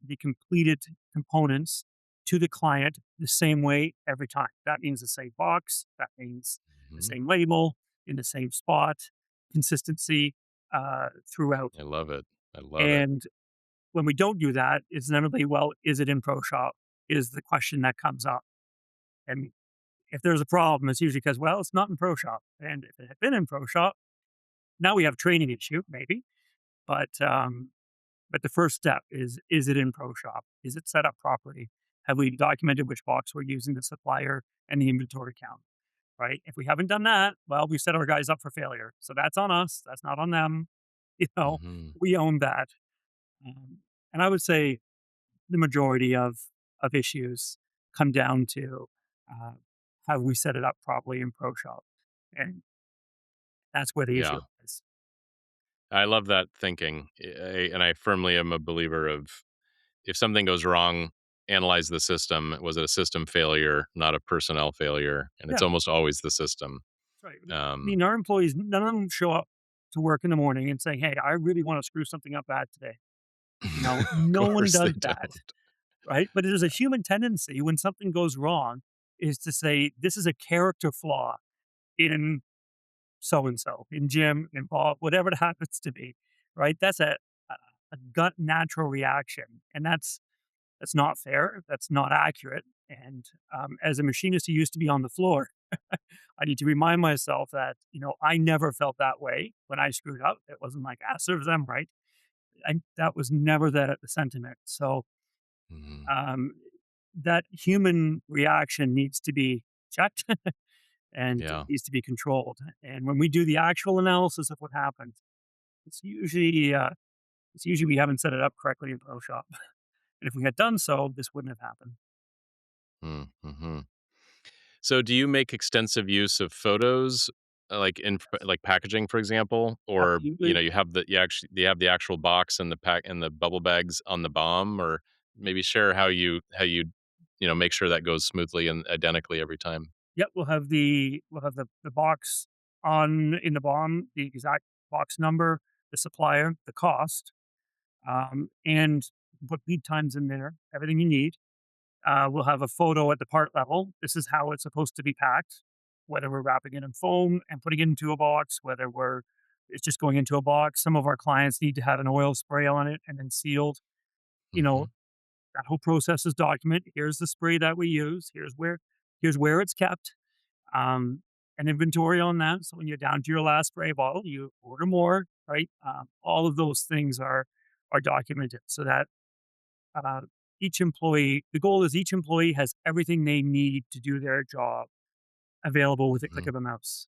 the completed components to the client the same way every time. That means the same box. That means the Mhm. same label in the same spot, consistency throughout. I love it. I love it. And when we don't do that, it's inevitably, well, is it in ProShop? Is the question that comes up. And if there's a problem, it's usually because, well, it's not in ProShop. And if it had been in ProShop, now we have a training issue, maybe. But the first step is it in ProShop? Is it set up properly? Have we documented which box we're using, the supplier, and the inventory count? Right? If we haven't done that, well, we set our guys up for failure. So that's on us. That's not on them. You know, Mhm. we own that. Um, and I would say the majority of issues come down to uh, have we set it up properly in ProShop, and that's where the issue Yeah. is. I love that thinking. And I firmly am a believer of if something goes wrong, analyze the system. Was it a system failure, not a personnel failure? And Yeah, it's almost always the system. that's right. I Um, mean, our employees, none of them show up to work in the morning and say, "Hey, I really want to screw something up bad today." of No one course they does that, don't. right? But it is a human tendency when something goes wrong is to say, "This is a character flaw in so and so, in Jim, in Bob, whatever it happens to be," right? That's a, a gut natural reaction, and that's not fair. That's not accurate. And as a machinist who used to be on the floor, I need to remind myself that I never felt that way when I screwed up. It wasn't like serves them right. That was never the sentiment. So Mhm. um, that human reaction needs to be checked and Yeah. needs to be controlled. And when we do the actual analysis of what happened, it's usually uh, it's usually we haven't set it up correctly in ProShop. And if we had done so, this wouldn't have happened. Mm-hmm. So, do you make extensive use of photos, like like packaging, for example, or Absolutely. you have the actual box and the pack and the bubble bags on the bomb, or maybe share how you make sure that goes smoothly and identically every time. Yep, we'll have the box on in the BOM, the exact box number, the supplier, the cost, and put lead times in there, everything you need. We'll have a photo at the part level. This is how it's supposed to be packed, whether we're wrapping it in foam and putting it into a box, whether it's just going into a box. Some of our clients need to have an oil spray on it and then sealed. You Hmm. know, that whole process is documented. Here's the spray that we use. Here's where it's kept, um, an inventory on that. So when you're down to your last spray bottle, you order more, right? All of those things are documented so that uh, the goal is each employee has everything they need to do their job available with a click Hmm. of a mouse.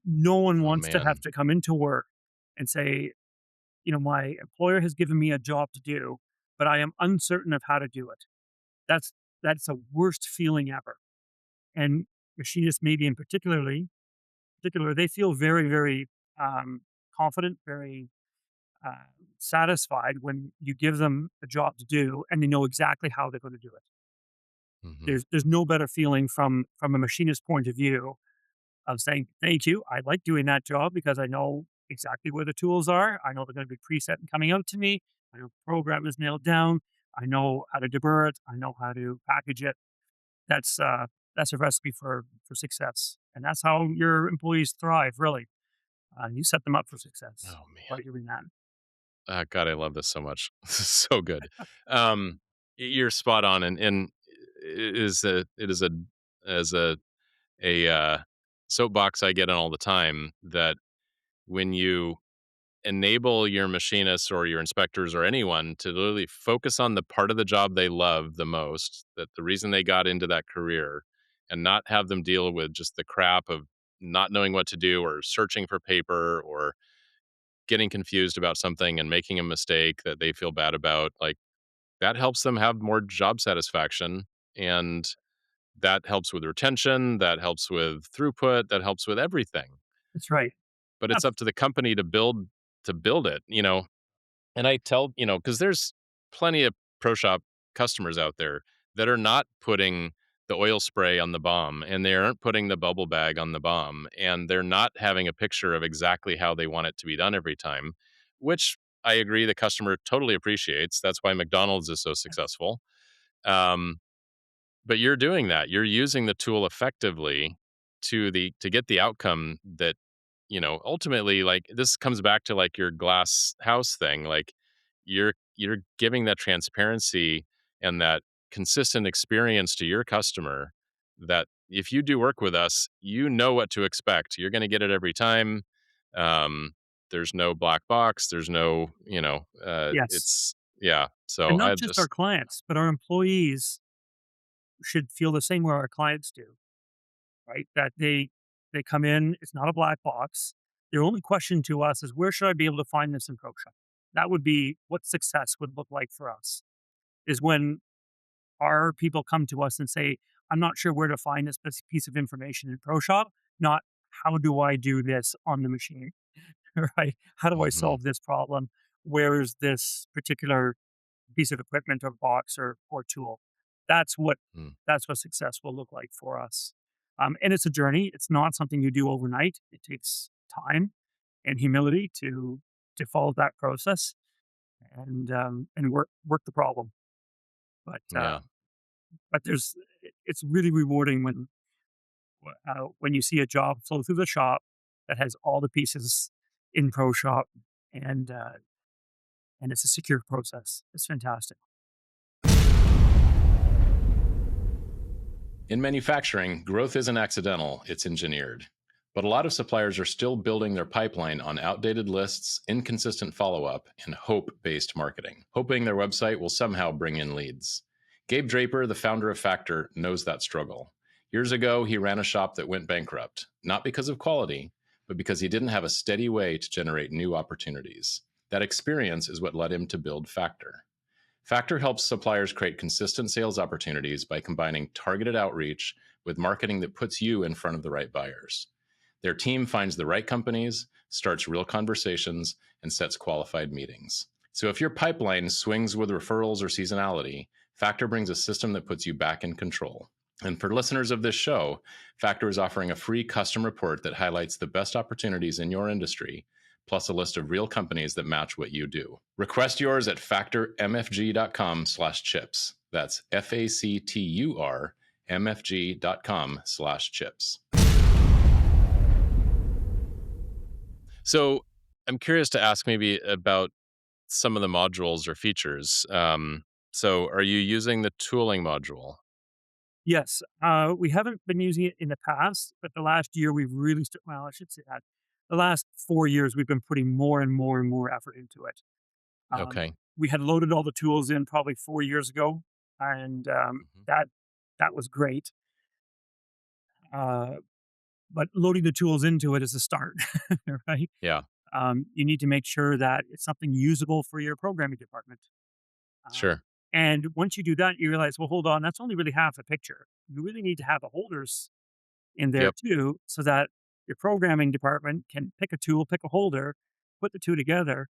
No one Oh wants to have man. to come into work and say, my employer has given me a job to do, but I am uncertain of how to do it. That's that's the worst feeling ever. And machinists, maybe in particular, they feel very, very confident, very uh, satisfied when you give them a job to do and they know exactly how they're going to do it. Hmm. There's no better feeling from a machinist point of view of saying, "Thank you. I like doing that job because I know exactly where the tools are. I know they're going to be preset and coming out to me. I know the program is nailed down. I know how to deburr it. I know how to package it." That's a recipe for success, and that's how your employees thrive. Really, you set them up for success Oh man. by doing that. God, I love this so much. This is so good. Um, you're spot on, and it is a as a soapbox I get on all the time that when you enable your machinists or your inspectors or anyone to literally focus on the part of the job they love the most, that the reason they got into that career, and not have them deal with just the crap of not knowing what to do or searching for paper or getting confused about something and making a mistake that they feel bad about, like, that helps them have more job satisfaction, and that helps with retention, that helps with throughput, that helps with everything. That's right. But it's Abs- up to the company to build it. And I tell, because there's plenty of pro shop customers out there that are not putting the oil spray on the bomb, and they aren't putting the bubble bag on the bomb, and they're not having a picture of exactly how they want it to be done every time, which I agree the customer totally appreciates. That's why McDonald's is so Yes. successful. Um, but you're doing that. You're using the tool effectively to get the outcome that, ultimately, like, this comes back to, like, your glass house thing. Like, you're giving that transparency and that consistent experience to your customer, that if you do work with us, you know what to expect. You're going to get it every time. There's no black box. There's no, Yes. it's, yeah. So And not I just our just, clients, but our employees should feel the same way our clients do, right? That they come in, it's not a black box. Their only question to us is, where should I be able to find this in ProShop? That would be what success would look like for us. Is when our people come to us and say, I'm not sure where to find this piece of information in ProShop, not how do I do this on the machine, right? How do I mhm, solve this problem? Where is this particular piece of equipment or box or tool? That's what mm, that's what success will look like for us. And it's a journey. It's not something you do overnight. It takes time and humility to follow that process and work the problem. But yeah. there's it's really rewarding when you see a job flow through the shop that has all the pieces in ProShop and uh, and it's a secure process. It's fantastic. In manufacturing, growth isn't accidental, it's engineered. But a lot of suppliers are still building their pipeline on outdated lists, inconsistent follow up, and hope based marketing, hoping their website will somehow bring in leads. Gabe Draper, the founder of Factor, knows that struggle. Years ago, he ran a shop that went bankrupt, not because of quality, but because he didn't have a steady way to generate new opportunities. That experience is what led him to build Factor. Factor helps suppliers create consistent sales opportunities by combining targeted outreach with marketing that puts you in front of the right buyers. Their team finds the right companies, starts real conversations, and sets qualified meetings. So if your pipeline swings with referrals or seasonality, Factor brings a system that puts you back in control. And for listeners of this show, Factor is offering a free custom report that highlights the best opportunities in your industry, plus a list of real companies that match what you do. Request yours at factormfg.com/chips. That's FACTUR mfg.com/chips. So I'm curious to ask maybe about some of the modules or features. So are you using the tooling module? Yes, we haven't been using it in the past, but the last year we've really well, I should say that the last 4 years we've been putting more and more and more effort into it. Okay. We had loaded all the tools in probably 4 years ago, and Mhm. that was great. Uh, but loading the tools into it is a start, right? Yeah, You need to make sure that it's something usable for your programming department. Um, sure. and once you do that, you realize, well, hold on, that's only really half the picture. You really need to have the holders in there Yep. too, so that your programming department can pick a tool, pick a holder, put the two together,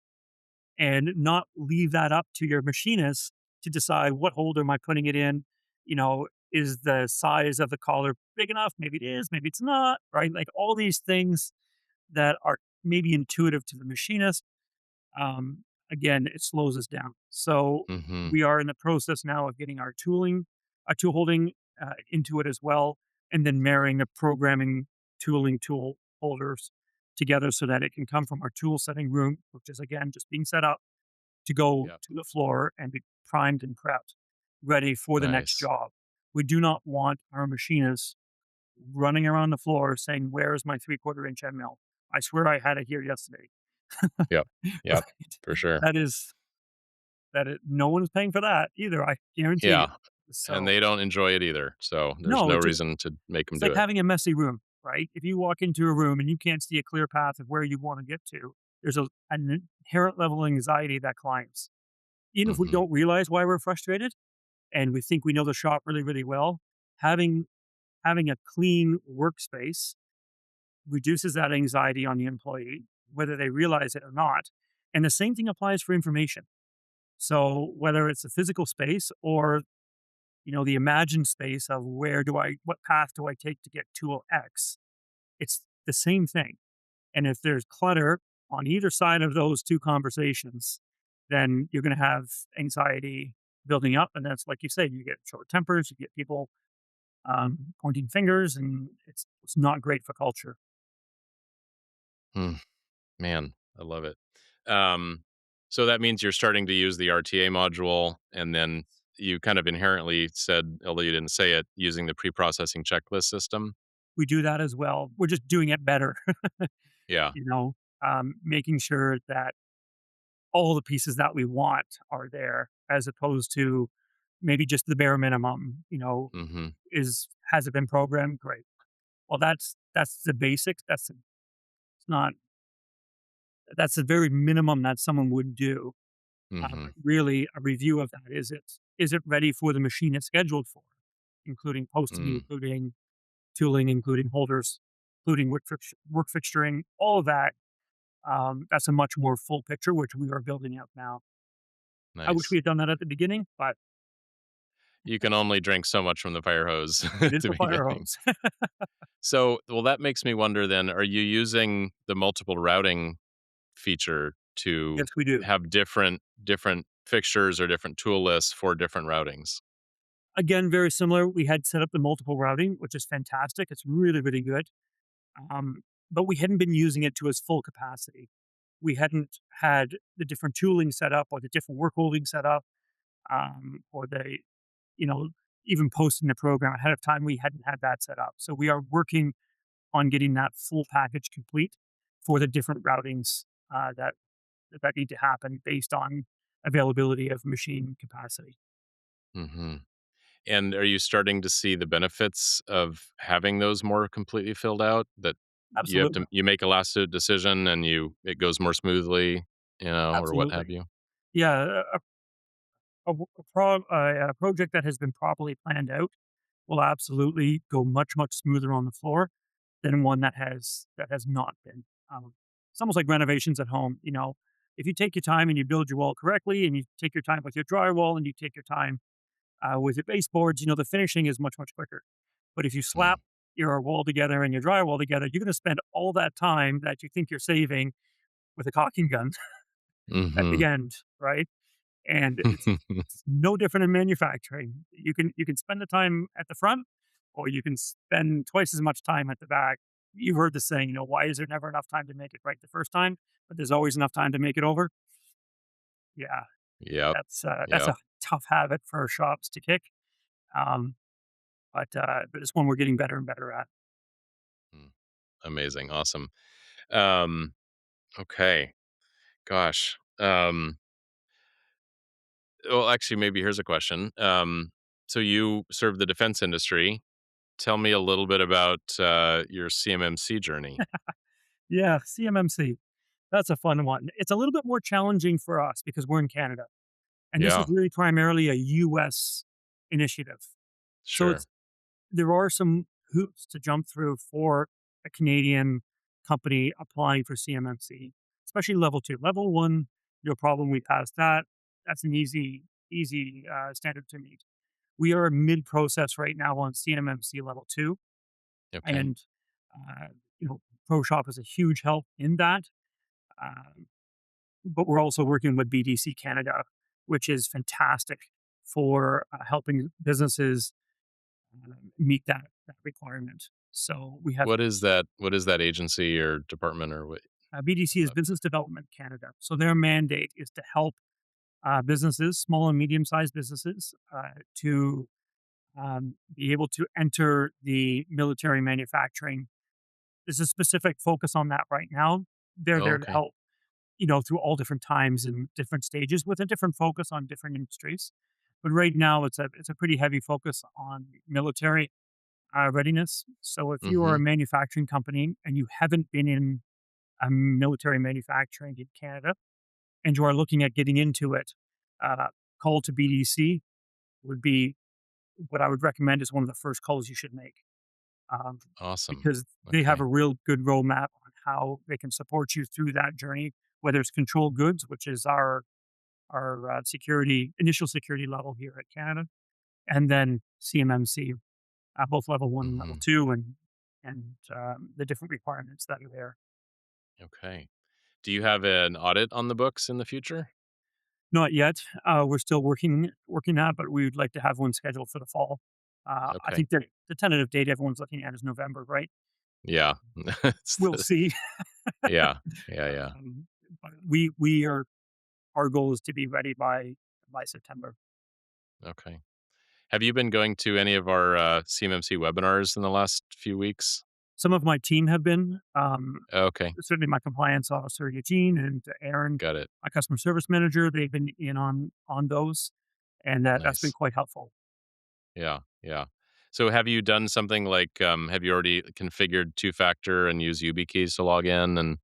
and not leave that up to your machinist to decide what holder am I putting it in. Is the size of the collar big enough? Maybe it is, maybe it's not, right? Like all these things that are maybe intuitive to the machinist. Um, Again, it slows us down. So Mhm. we are in the process now of getting our tool holding into it as well, and then marrying the programming tooling tool holders together so that it can come from our tool setting room, which is again just being set up to go Yep. to the floor and be primed and prepped, ready for the next Nice. job. We do not want our machinists running around the floor saying, "Where is my 3/4 inch end mill? I swear I had it here yesterday." Yep. Yep. Right? For sure. That is no one is paying for that either, I guarantee you. Yeah. And So, they don't enjoy it either. So there's no, no reason to make them it's do like it. having a messy room, right? If you walk into a room and you can't see a clear path of where you wanna get to, there's an inherent level of anxiety that climbs. Even if we Mhm. don't realize why we're frustrated and we think we know the shop really, really well, having having a clean workspace reduces that anxiety on the employee, whether they realize it or not. And the same thing applies for information. So whether it's a physical space or the imagined space of what path do I take to get tool X, it's the same thing. And if there's clutter on either side of those two conversations, then you're going to have anxiety building up, and that's like you say, you get short tempers, you get people pointing fingers, and it's not great for culture. Hmm. Man, I love it. Um, so that means you're starting to use the RTA module, and then you kind of inherently said, although you didn't say it, using the pre-processing checklist system. We do that as well. We're just doing it better, Yeah. you know, making sure that all the pieces that we want are there, as opposed to maybe just the bare minimum. Hmm. Has it been programmed? Great. Well, that's the basics. It's not that's the very minimum that someone would do. Hmm. But really, a review of that, is it ready for the machine it's scheduled for, including posting, Mm. including tooling, including holders, including work fixturing, all of that. That's a much more full picture, which we are building out now. I wish we Nice. had done that at the beginning, but You can only drink so much from the fire hose it at is the a fire beginning. hose. So, well, that makes me wonder then, are you using the multiple routing feature to Yes, we do. have different fixtures or different tool lists for different routings? Again, very similar. We had set up the multiple routing, which is fantastic. It's really, really good. But we hadn't been using it to its full capacity. We hadn't had the different tooling set up or the different work holding set up, or you know, even posting the program ahead of time. We hadn't had that set up. So we are working on getting that full package complete for the different routings that need to happen based on availability of machine capacity. Hmm. And are you starting to see the benefits of having those more completely filled out? That Absolutely. you make a last decision and it goes more smoothly, or what have Absolutely. you? Yeah. A project that has been properly planned out will absolutely go much, much smoother on the floor than one that has not been. It's almost like renovations at home. If you take your time and you build your wall correctly, and you take your time with your drywall, and you take your time with your baseboards, the finishing is much, much quicker. But if you slap your wall together and your drywall together, you're going to spend all that time that you think you're saving with a caulking gun at the Mm-hmm. end, right? And it's no different in manufacturing. You can spend the time at the front, or you can spend twice as much time at the back. You've heard the saying, why is there never enough time to make it right the first time, but there's always enough time to make it over? Yeah, Yep. that's Yep. a tough habit for shops to kick, um, but it's one we're getting better and better at. Mm. Amazing. Awesome. Um, okay. Gosh. Well, actually, maybe here's a question. So you serve the defense industry. Tell me a little bit about your CMMC journey. Yeah, CMMC, that's a fun one. It's a little bit more challenging for us because we're in Canada, and this is Yeah, really primarily a US initiative. So sure. there are some hoops to jump through for a Canadian company applying for CMMC, especially level 2. Level 1, no problem, we passed that. That's an easy standard to meet. We are mid-process right now on CMMC level 2, Okay. and, uh, you know, ProShop is a huge help in that, um, but we're also working with BDC Canada, which is fantastic for, helping businesses meet that requirement. So we have What is that agency or department or what? BDC is Uh, Business Development Canada. So their mandate is to help businesses, small and medium sized businesses, to be able to enter the military manufacturing. There's a specific focus on that right now. They're oh, there to okay. help, through all different times and different stages with a different focus on different industries. But right now, it's a pretty heavy focus on military readiness. So if you are Mm-hmm. a manufacturing company and you haven't been in military manufacturing in Canada and you are looking at getting into it, call to BDC would be what I would recommend is one of the first calls you should make, um, Awesome. because they have Okay. a real good roadmap on how they can support you through that journey, whether it's controlled goods, which is our security initial security level here at Canada, and then CMMC, both level 1 and level Mm-hmm. 2, and the different requirements that are there. Okay. Do you have an audit on the books in the future? Not yet. We're still working that, but we would like to have one scheduled for the fall. I Okay. think the tentative date everyone's looking at is November, right? Yeah. It's We'll see. yeah. Yeah, yeah. Um, but we are our goal is to be ready by September. Okay. Have you been going to any of our, CMMC webinars in the last few weeks? Some of my team have been, Okay, certainly my compliance officer Eugene and Aaron, got it. my customer service manager. They've been in on those, and that's been Nice. quite helpful. Yeah, yeah. So have you done something like, have you already configured two-factor and use YubiKeys to log in and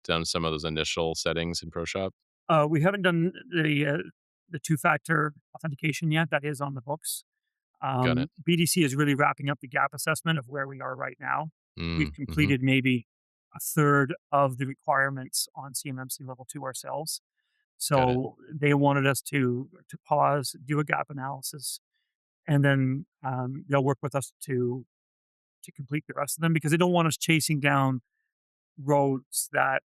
done some of those initial settings in ProShop? We haven't done the two-factor authentication yet. That is on the books. Got it. BDC is really wrapping up the gap assessment of where we are right now. We've Mhm. completed maybe a third of the requirements on CMMC level 2 ourselves. Got it. So they wanted us to pause, do a gap analysis, and then they'll work with us to complete the rest of them because they don't want us chasing down roads that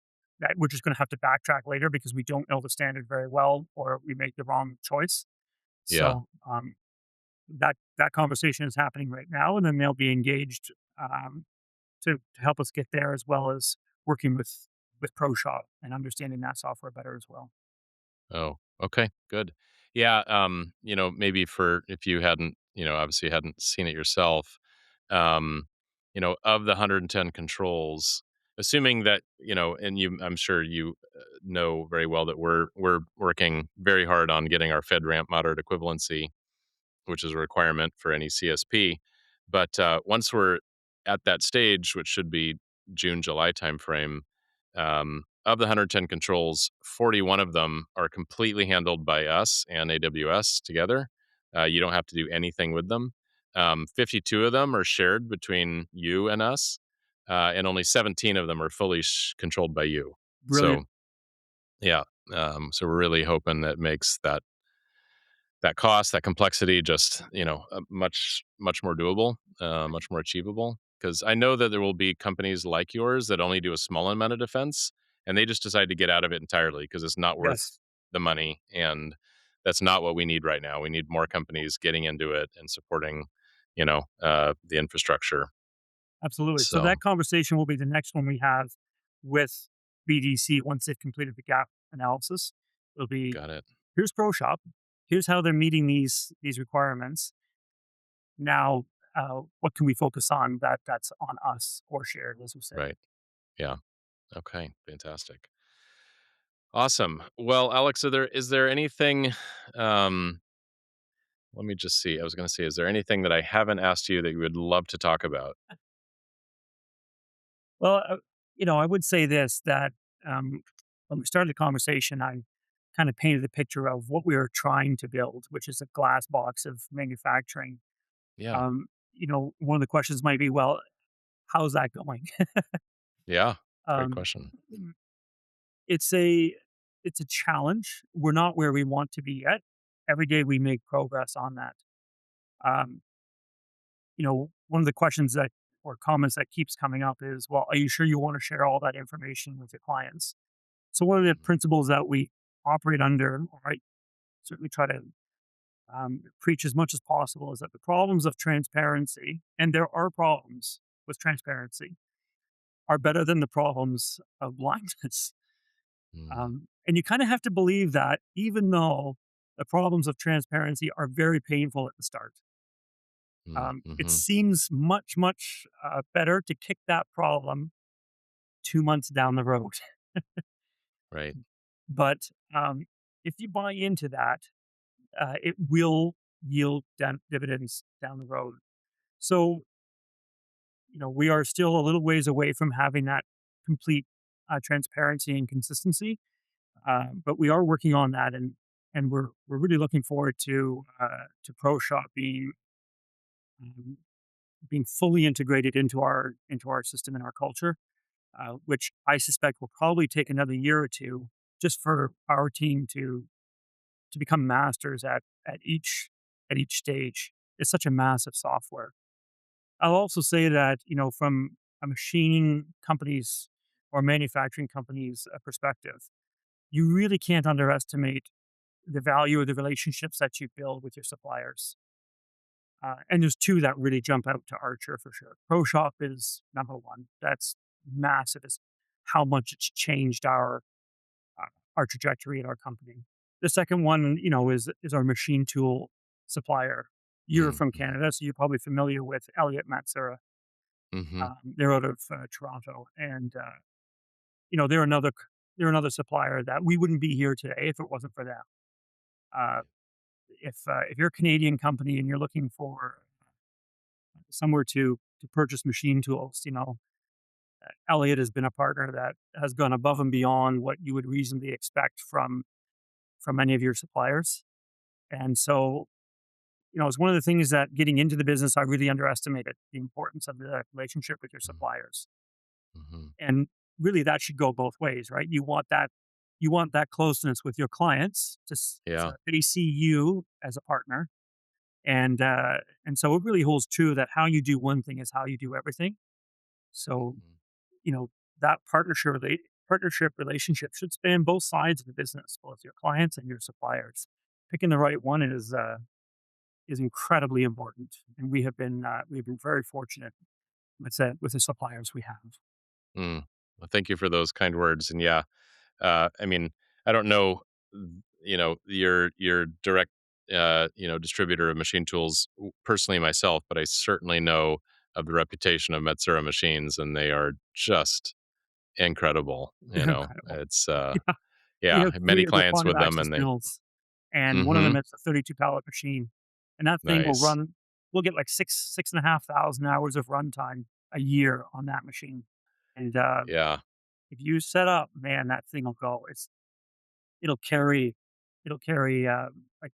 we're just going to have to backtrack later because we don't know the standard very well or we make the wrong choice. Yeah. So that conversation is happening right now, and then they'll be engaged um, to help us get there, as well as working with ProShop and understanding that software better as well. Oh, okay, good. Yeah, maybe for if you hadn't, obviously hadn't seen it yourself, of the 110 controls, assuming that, and I'm sure you know very well that we're working very hard on getting our FedRAMP moderate equivalency, which is a requirement for any CSP. But once we're at that stage, which should be June, July timeframe, of the 110 controls, 41 of them are completely handled by us and AWS together. You don't have to do anything with them. 52 of them are shared between you and us, and only 17 of them are fully controlled by you. So, Brilliant. yeah. So we're really hoping that makes that cost, that complexity, just much more doable, much more achievable. Because I know that there will be companies like yours that only do a small amount of defense, and they just decide to get out of it entirely because it's not worth Yes, the money, and that's not what we need right now. We need more companies getting into it and supporting, the infrastructure. absolutely. So So that conversation will be the next one we have with BDC once they've completed the gap analysis. It'll be got it. here's ProShop, here's how they're meeting these requirements. Now, what can we focus on that's on us or shared, as we say? Right. Yeah. Okay. Fantastic. Awesome. Well, Alex, is there anything? Um, Let me just see. I was going to say, is there anything that I haven't asked you that you would love to talk about? Well, I would say this that um, when we started the conversation, I kind of painted a picture of what we were trying to build, which is a glass box of manufacturing. Yeah. One of the questions might be, well, how's that going? Yeah. Great um, question. it's a challenge. We're not where we want to be yet. Every day we make progress on that. Um, one of the questions that or comments that keeps coming up is, well, are you sure you want to share all that information with your clients? So one of the Mhm. principles that we operate under, or I certainly try to preach as much as possible, is that the problems of transparency, and there are problems with transparency, are better than the problems of blindness. Mm, And you kind of have to believe that, even though the problems of transparency are very painful at the start. It mhm. seems much, much better to kick that problem 2 months down the road. Right. But if you buy into that, it will yield dividends down the road. So, we are still a little ways away from having that complete transparency and consistency, but we are working on that, and we're really looking forward to ProShop um, being fully integrated into our system and our culture, which I suspect will probably take another year or two just for our team to become masters at each stage. It's such a massive software. I'll also say that, from a machining company's or manufacturing company's perspective, you really can't underestimate the value of the relationships that you build with your suppliers. And there's two that really jump out to Archer for sure. ProShop is number one. That's massive. Is how much it's changed uh, our trajectory at our company. The second one, is our machine tool supplier. You're Mm, from Canada, so you're probably familiar with Elliott Matzera. mm-hmm. They're out of Toronto, and they're another supplier that we wouldn't be here today if it wasn't for them. Uh, if you're a Canadian company and you're looking for somewhere to purchase machine tools, Elliott has been a partner that has gone above and beyond what you would reasonably expect from any of your suppliers. And so, it's one of the things that getting into the business I really underestimated the importance of the relationship with your suppliers. Mm-hmm. And really that should go both ways, right? You want that closeness with your clients Yeah. to really see you as a partner. And so it really holds true that how you do one thing is how you do everything. So, Mhm. you know, that partnership relationship should span both sides of the business, both your clients and your suppliers. Picking the right one is incredibly important, and we've been very fortunate with the suppliers we have. Mm. Well, thank you for those kind words. And yeah, I mean, I don't know, your direct, distributor of machine tools personally myself, but I certainly know of the reputation of Metsura machines, and they are just incredible. They're incredible. It's Yeah, we yeah, have many 3 other clients with them, five-axis and they. mills, and one of Mm-hmm. them is a 32 pallet machine, and that thing Nice. we'll get like 6,500 hours of runtime a year on that machine, and, Yeah. if you set up, man, that thing will go. It'll carry it'll carry, like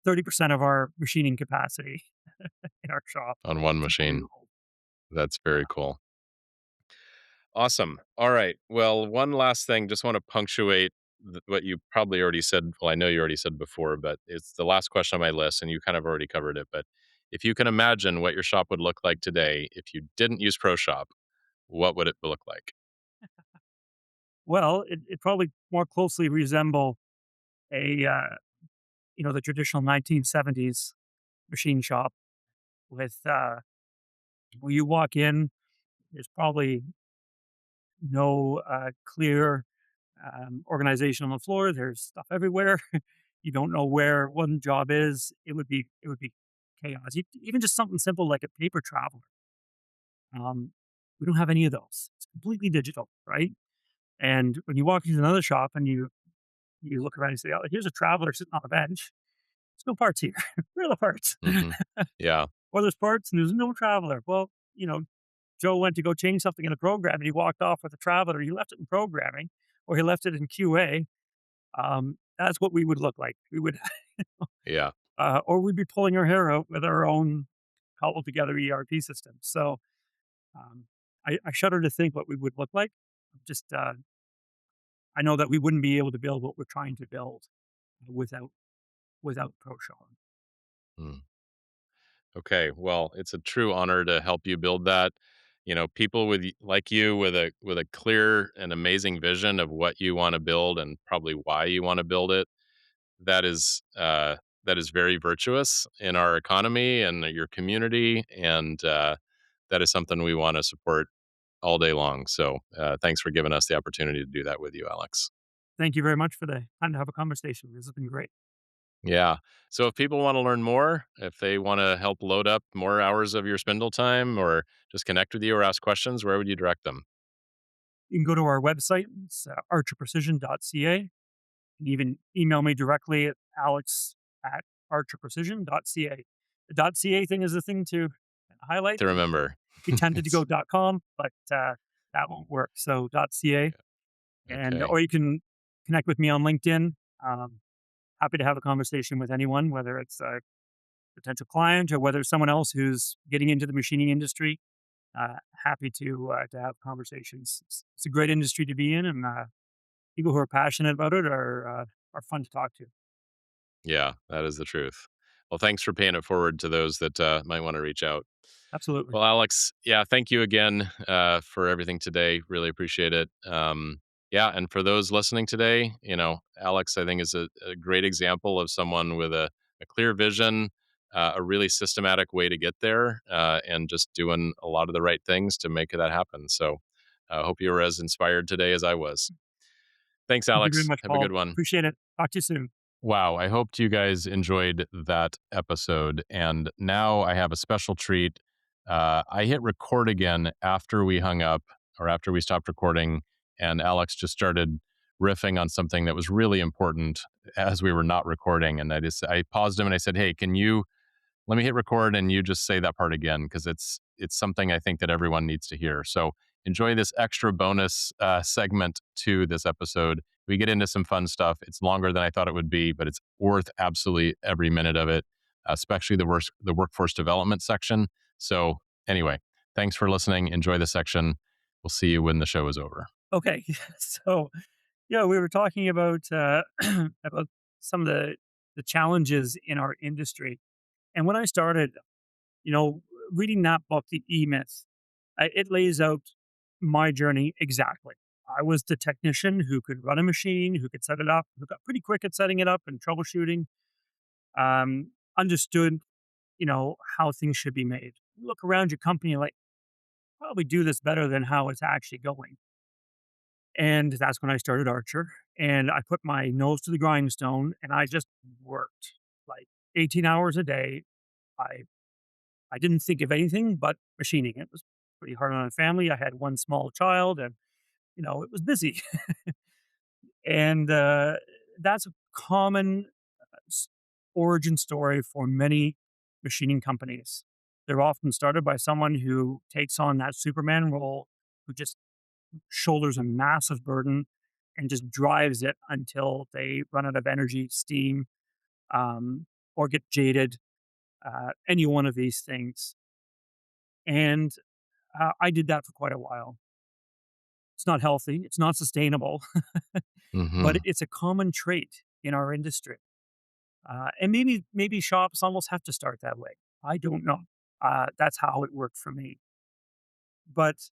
30% of our machining capacity in our shop. On one It's machine. unbelievable. That's very cool. Awesome. All right. Well, one last thing, just want to punctuate what you probably already said. Well, I know you already said before, but it's the last question on my list, and you kind of already covered it. But if you can imagine what your shop would look like today if you didn't use ProShop, what would it look like? Well, it probably more closely resemble the traditional 1970s machine shop with, when you walk in, there's probably no, clear, organization on the floor. There's stuff everywhere. You don't know where one job is. It would be chaos. Even just something simple like a paper traveler. We don't have any of those. It's completely digital, right? And when you walk into another shop and you look around and say, "Oh, here's a traveler sitting on a bench. There's no parts here. Where are the parts?" Hmm. Yeah. Or there's parts and there's no traveler. Well, Joe went to go change something in the program and he walked off with a traveler. He left it in programming or he left it in QA. That's what we would look like. We would, Yeah. or we'd be pulling our hair out with our own cobbled together ERP system. So um, I shudder to think what we would look like. Just I know that we wouldn't be able to build what we're trying to build without ProShop. Mm. Okay. Well, it's a true honor to help you build that. People like you with a clear and amazing vision of what you want to build and probably why you want to build it. That is that is very virtuous in our economy and your community, and that is something we want to support all day long. So, thanks for giving us the opportunity to do that with you, Alex. Thank you very much for the time to have a conversation. This has been great. Yeah. So, if people want to learn more, if they want to help load up more hours of your spindle time, or just connect with you or ask questions, where would you direct them? You can go to our website. It's archerprecision.ca. You can even email me directly at alex@archerprecision.ca. The .ca thing is the thing to highlight. To remember. We tended to It's go .com, but that won't work. So .ca, and okay. or you can connect with me on LinkedIn. Um, Happy to have a conversation with anyone, whether it's a potential client or whether it's someone else who's getting into the machining industry. Happy to have conversations. It's a great industry to be in, and people who are passionate about it are fun to talk to. Yeah, that is the truth. Well, thanks for paying it forward to those that might want to reach out. Absolutely. Well, Alex, yeah, thank you again for everything today. Really appreciate it. Yeah, and for those listening today, Alex, I think is a great example of someone with a clear vision, a really systematic way to get there, and just doing a lot of the right things to make that happen. So, I hope you were as inspired today as I was. Thanks, Thank you very Alex. much, Have a Paul. good one. Appreciate it. Talk to you soon. Wow, I hoped you guys enjoyed that episode. And now I have a special treat. I hit record again after we hung up or after we stopped recording, and Alex just started riffing on something that was really important as we were not recording. And I paused him and I said, "Hey, can you let me hit record and you just say that part again because it's something I think that everyone needs to hear." So enjoy this extra bonus segment to this episode. We get into some fun stuff. It's longer than I thought it would be, but it's worth absolutely every minute of it, especially the workforce development section. So anyway, thanks for listening. Enjoy the section. We'll see you when the show is over. Okay. So, yeah, we were talking about about some of the challenges in our industry. And when I started, you know, reading that book, The E-Myth, it lays out my journey exactly. I was the technician who could run a machine, who could set it up, who got pretty quick at setting it up and troubleshooting, understood, how things should be made. Look around your company like, probably do this better than how it's actually going. And that's when I started Archer. And I put my nose to the grindstone and I just worked like 18 hours a day. I I didn't think of anything but machining. It was pretty hard on a family. I had one small child and, it was busy. And that's a common s- origin story for many machining companies. They're often started by someone who takes on that Superman role, who just shoulders a massive burden and just drives it until they run out of energy, steam, or get jaded. Any one of these things. And I did that for quite a while. It's not healthy, it's not sustainable, but Hmm. it's a common trait in our industry. And maybe shops almost have to start that way. I don't know. That's how it worked for me. But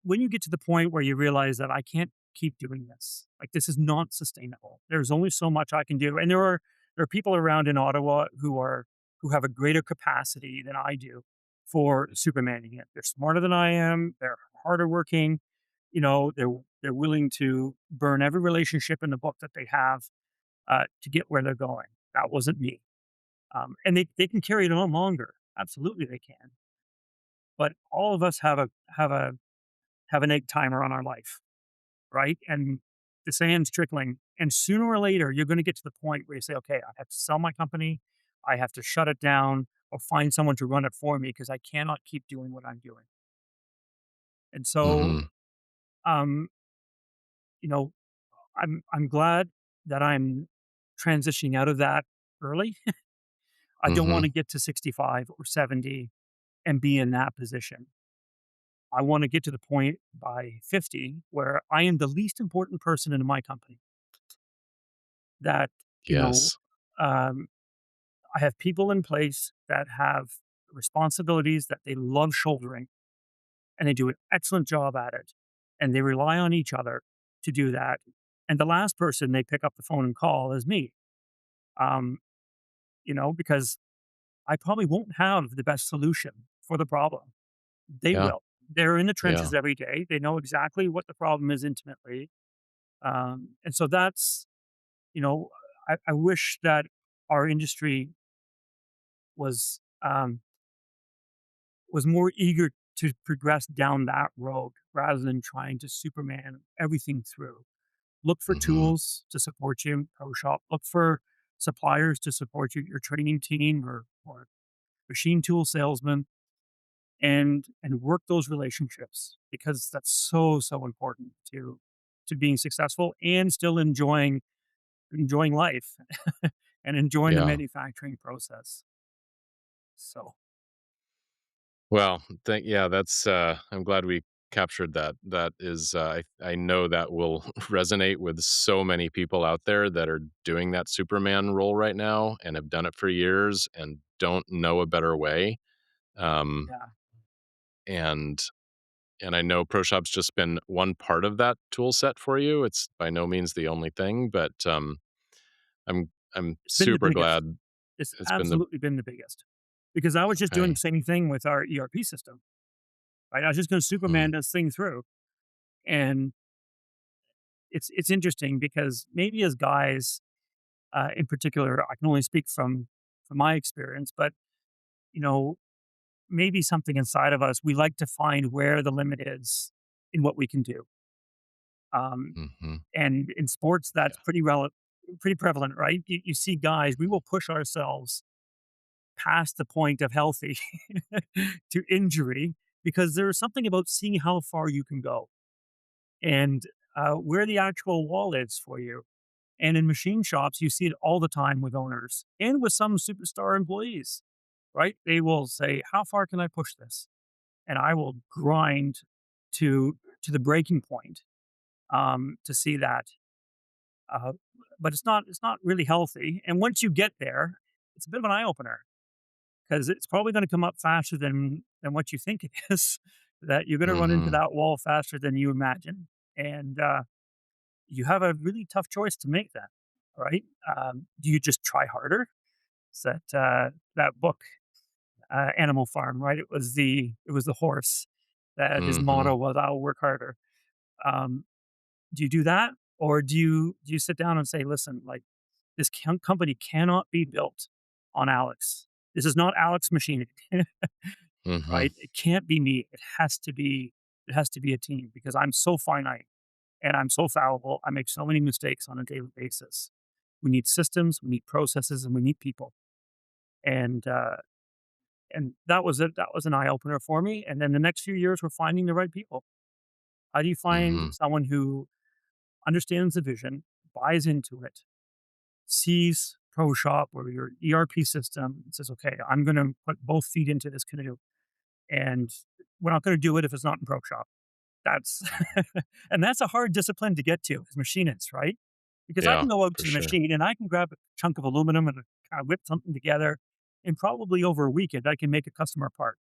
when you get to the point where you realize that I can't keep doing this, like this is not sustainable. There's only so much I can do, and there are people around in Ottawa who have a greater capacity than I do for supermaning it. They're smarter than I am. They're harder working. They're willing to burn every relationship in the book that they have to get where they're going. That wasn't me, and they can carry it on longer. Absolutely, they can. But all of us have an egg timer on our life, right? And the sand's trickling. And sooner or later, you're going to get to the point where you say, okay, I have to sell my company. I have to shut it down or find someone to run it for me because I cannot keep doing what I'm doing. And so, Hmm. um, you know, I'm glad that I'm transitioning out of that early. I don't want Hmm. to get to 65 or 70 and be in that position. I want to get to the point by 50 where I am the least important person in my company. That, you know, Yes. um, I have people in place that have responsibilities that they love shouldering and they do an excellent job at it. And they rely on each other to do that. And the last person they pick up the phone and call is me. Um, because I probably won't have the best solution for the problem. They Yeah. will. They're in the Yeah. trenches every day. They know exactly what the problem is intimately. And so that's, you know, I wish that our industry was was more eager to progress down that road rather than trying to Superman everything through. Look for Hmm. tools to support you, ProShop. Look for suppliers to support you, your training team or machine tool salesman, and work those relationships because that's so important to being successful and still enjoying life and enjoying the Yeah. manufacturing process. So Well, yeah, that's I'm glad we captured that. That is I know that will resonate with so many people out there that are doing that Superman role right now and have done it for years and don't know a better way. Um yeah, and and I know ProShop's just been one part of that tool set for you. It's by no means the only thing, but I'm It's been the super biggest. glad It's it's been the absolutely been the biggest because I was just doing the okay. same thing with our ERP system, right? I was just going to Mm, Superman this thing through, and it's interesting because maybe as guys, in particular, I can only speak from my experience, but you know, maybe something inside of us we like to find where the limit is in what we can do. mhm, And in sports, that's yeah, pretty prevalent, right? You see guys, we will push ourselves past the point of healthy to injury because there's something about seeing how far you can go and where the actual wall is for you. And in machine shops, you see it all the time with owners and with some superstar employees, right? They will say, "How far can I push this?" And I will grind to the breaking point to see that. Uh, but it's not really healthy. And once you get there, it's a bit of an eye opener because it's probably going to come up faster than what you think it is. That you're going to run into mhm, that wall faster than you imagine, and you have a really tough choice to make. Then, right? Do you just try harder? It's that book, Animal Farm, right? It was the horse that his mhm, motto was, "I'll work harder." Um, do you do that, or do you sit down and say, "Listen, like this company cannot be built on Alex. This is not Alex machining." mhm, Right? It can't be me. It has to be a team because I'm so finite and I'm so fallible. I make so many mistakes on a daily basis. We need systems, we need processes, and we need people. And and that was it. That was an eye opener for me. And then the next few years were finding the right people. How do you find mhm, someone who understands the vision, buys into it, sees ProShop or your ERP system, and says, "Okay, I'm going to put both feet into this canoe, and we're not going to do it if it's not in ProShop." That's and that's a hard discipline to get to as machinists, right? Because I yeah, can go out for to the sure. machine and I can grab a chunk of aluminum and kind of whip something together, and probably over a weekend I can make a customer part,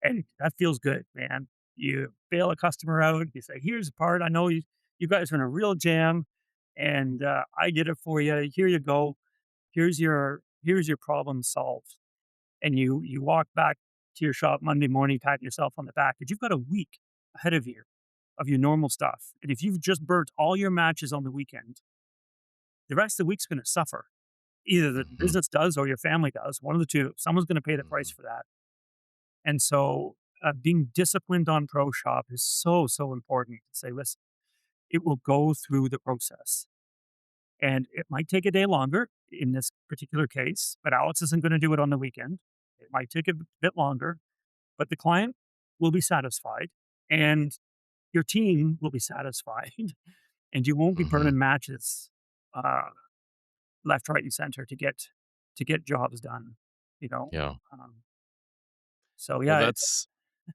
and that feels good, man. You bail a customer out. You say, "Here's a part. I know you guys are in a real jam, and I did it for you. Here you go. Here's your problem solved." And you walk back to your shop Monday morning, patting yourself on the back, but you've got a week ahead of your normal stuff. And if you've just burnt all your matches on the weekend, the rest of the week's going to suffer. Either the Mhm, business does or your family does. One of the two. Someone's going to pay the price mhm, for that. And so, being disciplined on ProShop is so important to say, listen, it will go through the process. And it might take a day longer in this particular case, but Alex isn't going to do it on the weekend. It might take a bit longer, but the client will be satisfied and your team will be satisfied and you won't be mhm, burning matches uh, left, right, and center to get jobs done. You know, yeah. um, so Well, yeah, it's that's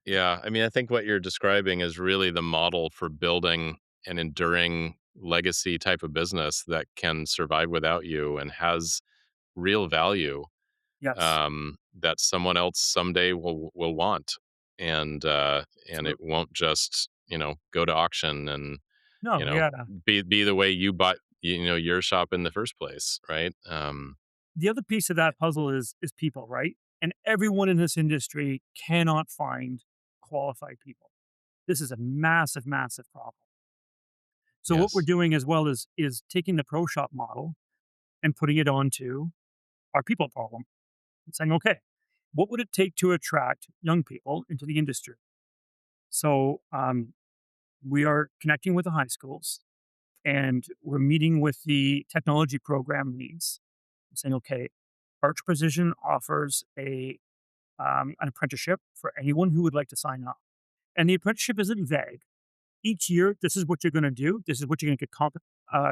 yeah, I mean, I think what you're describing is really the model for building an enduring legacy type of business that can survive without you and has real value, yes, that someone else someday will want, and it absolutely. won't just, go to auction and, you No, know, yeah. be the way you bought, your shop in the first place, right? The other piece of that puzzle is people, right? And everyone in this industry cannot find qualified people. This is a massive, massive problem. So what we're Yes. doing as well is taking the pro shop model and putting it onto our people problem and saying, okay, what would it take to attract young people into the industry? So we are connecting with the high schools and we're meeting with the technology program leads and saying, okay, Arch Precision offers an apprenticeship for anyone who would like to sign up. And the apprenticeship isn't vague. Each year, this is what you're going to do. This is what you're going to get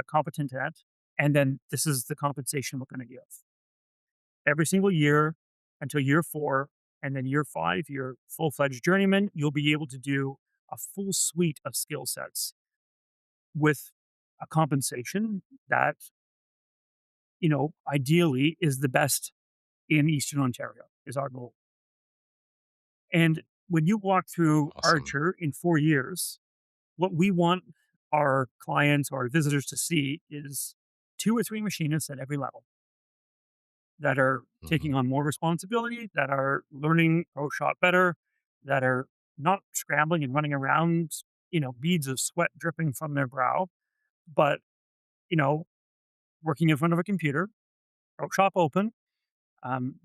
competent at. And then this is the compensation we're going to give. Every single year until year 4, and then year 5, you're full-fledged journeyman. You'll be able to do a full suite of skill sets with a compensation that, ideally is the best in Eastern Ontario is our goal. And when you walk through Awesome. Archer in 4 years, what we want our clients or visitors to see is 2 or 3 machinists at every level that are Mhm. taking on more responsibility, that are learning ProShop better, that are not scrambling and running around, beads of sweat dripping from their brow, but, you know, working in front of a computer, ProShop open, um,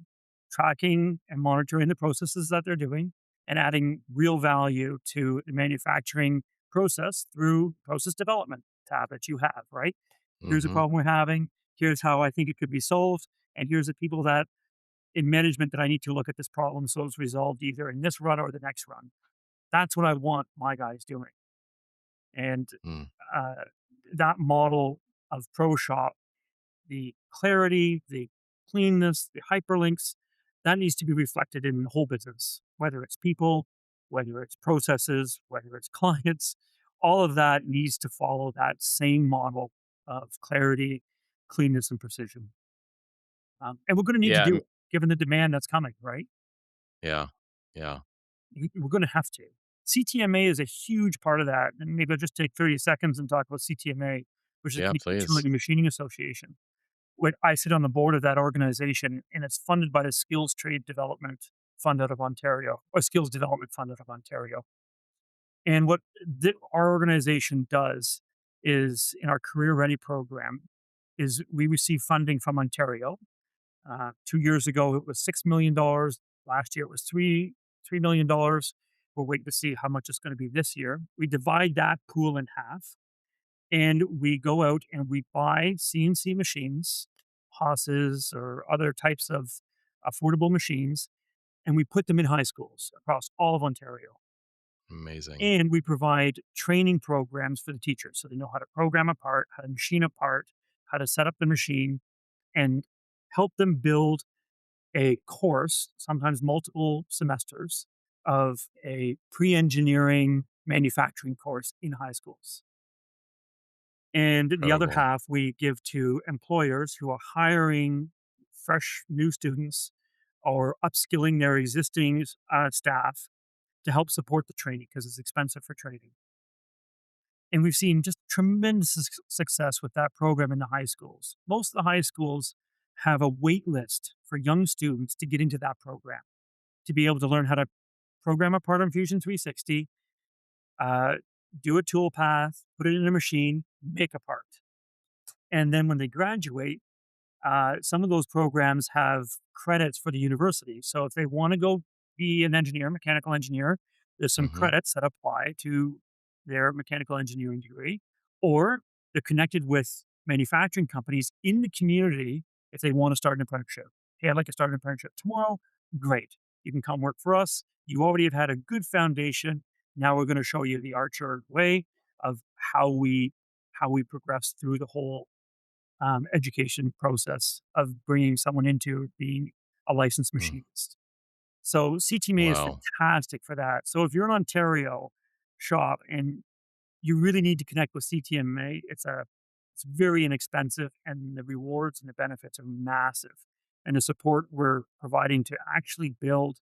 tracking and monitoring the processes that they're doing and adding real value to the manufacturing process through process development tab that you have, right? Here's a Mhm. problem we're having. Here's how I think it could be solved. And here's the people that in management that I need to look at this problem so it's resolved either in this run or the next run. That's what I want my guys doing. And Mm. uh, that model of ProShop, the clarity, the cleanness, the hyperlinks, that needs to be reflected in the whole business, whether it's people, whether it's processes, whether it's clients, all of that needs to follow that same model of clarity, cleanness, and precision. And we're going to need to Yeah, do it given the demand that's coming, right? yeah, yeah, We're going to have to. CTMA is a huge part of that. And maybe I'll just take 30 seconds and talk about CTMA, which is the yeah, Canadian please. Utility Machining Association. What I sit on the board of that organization, and it's funded by the Skills Trade Development Fund out of Ontario, or Skills Development Fund out of Ontario. And what our organization does is in our Career Ready program is we receive funding from Ontario. 2 years ago, it was $6 million. Last year, it was $3 million. We're waiting to see how much it's going to be this year. We divide that pool in half and we go out and we buy CNC machines, Haas's or other types of affordable machines, and we put them in high schools across all of Ontario. Amazing. And we provide training programs for the teachers so they know how to program a part, how to machine a part, how to set up the machine, and help them build a course, sometimes multiple semesters, of a pre engineering manufacturing course in high schools. And the other Incredible. half we give to employers who are hiring fresh new students or upskilling their existing staff to help support the training because it's expensive for training. And we've seen just tremendous success with that program in the high schools. Most of the high schools have a wait list for young students to get into that program, to be able to learn how to program a part on Fusion 360, uh, do a tool path, put it in a machine, make a part. And then when they graduate, some of those programs have credits for the university. So if they want to go be an engineer, mechanical engineer, there's some Mhm. credits that apply to their mechanical engineering degree, or they're connected with manufacturing companies in the community if they want to start an apprenticeship. Hey, I'd like to start an apprenticeship tomorrow. Great. You can come work for us. You already have had a good foundation. Now we're going to show you the Archer way of how we progress through the whole education process of bringing someone into being a licensed Mm. machinist. So CTMA is Wow. fantastic for that. So if you're an Ontario shop and you really need to connect with CTMA, it's very inexpensive and the rewards and the benefits are massive. And the support we're providing to actually build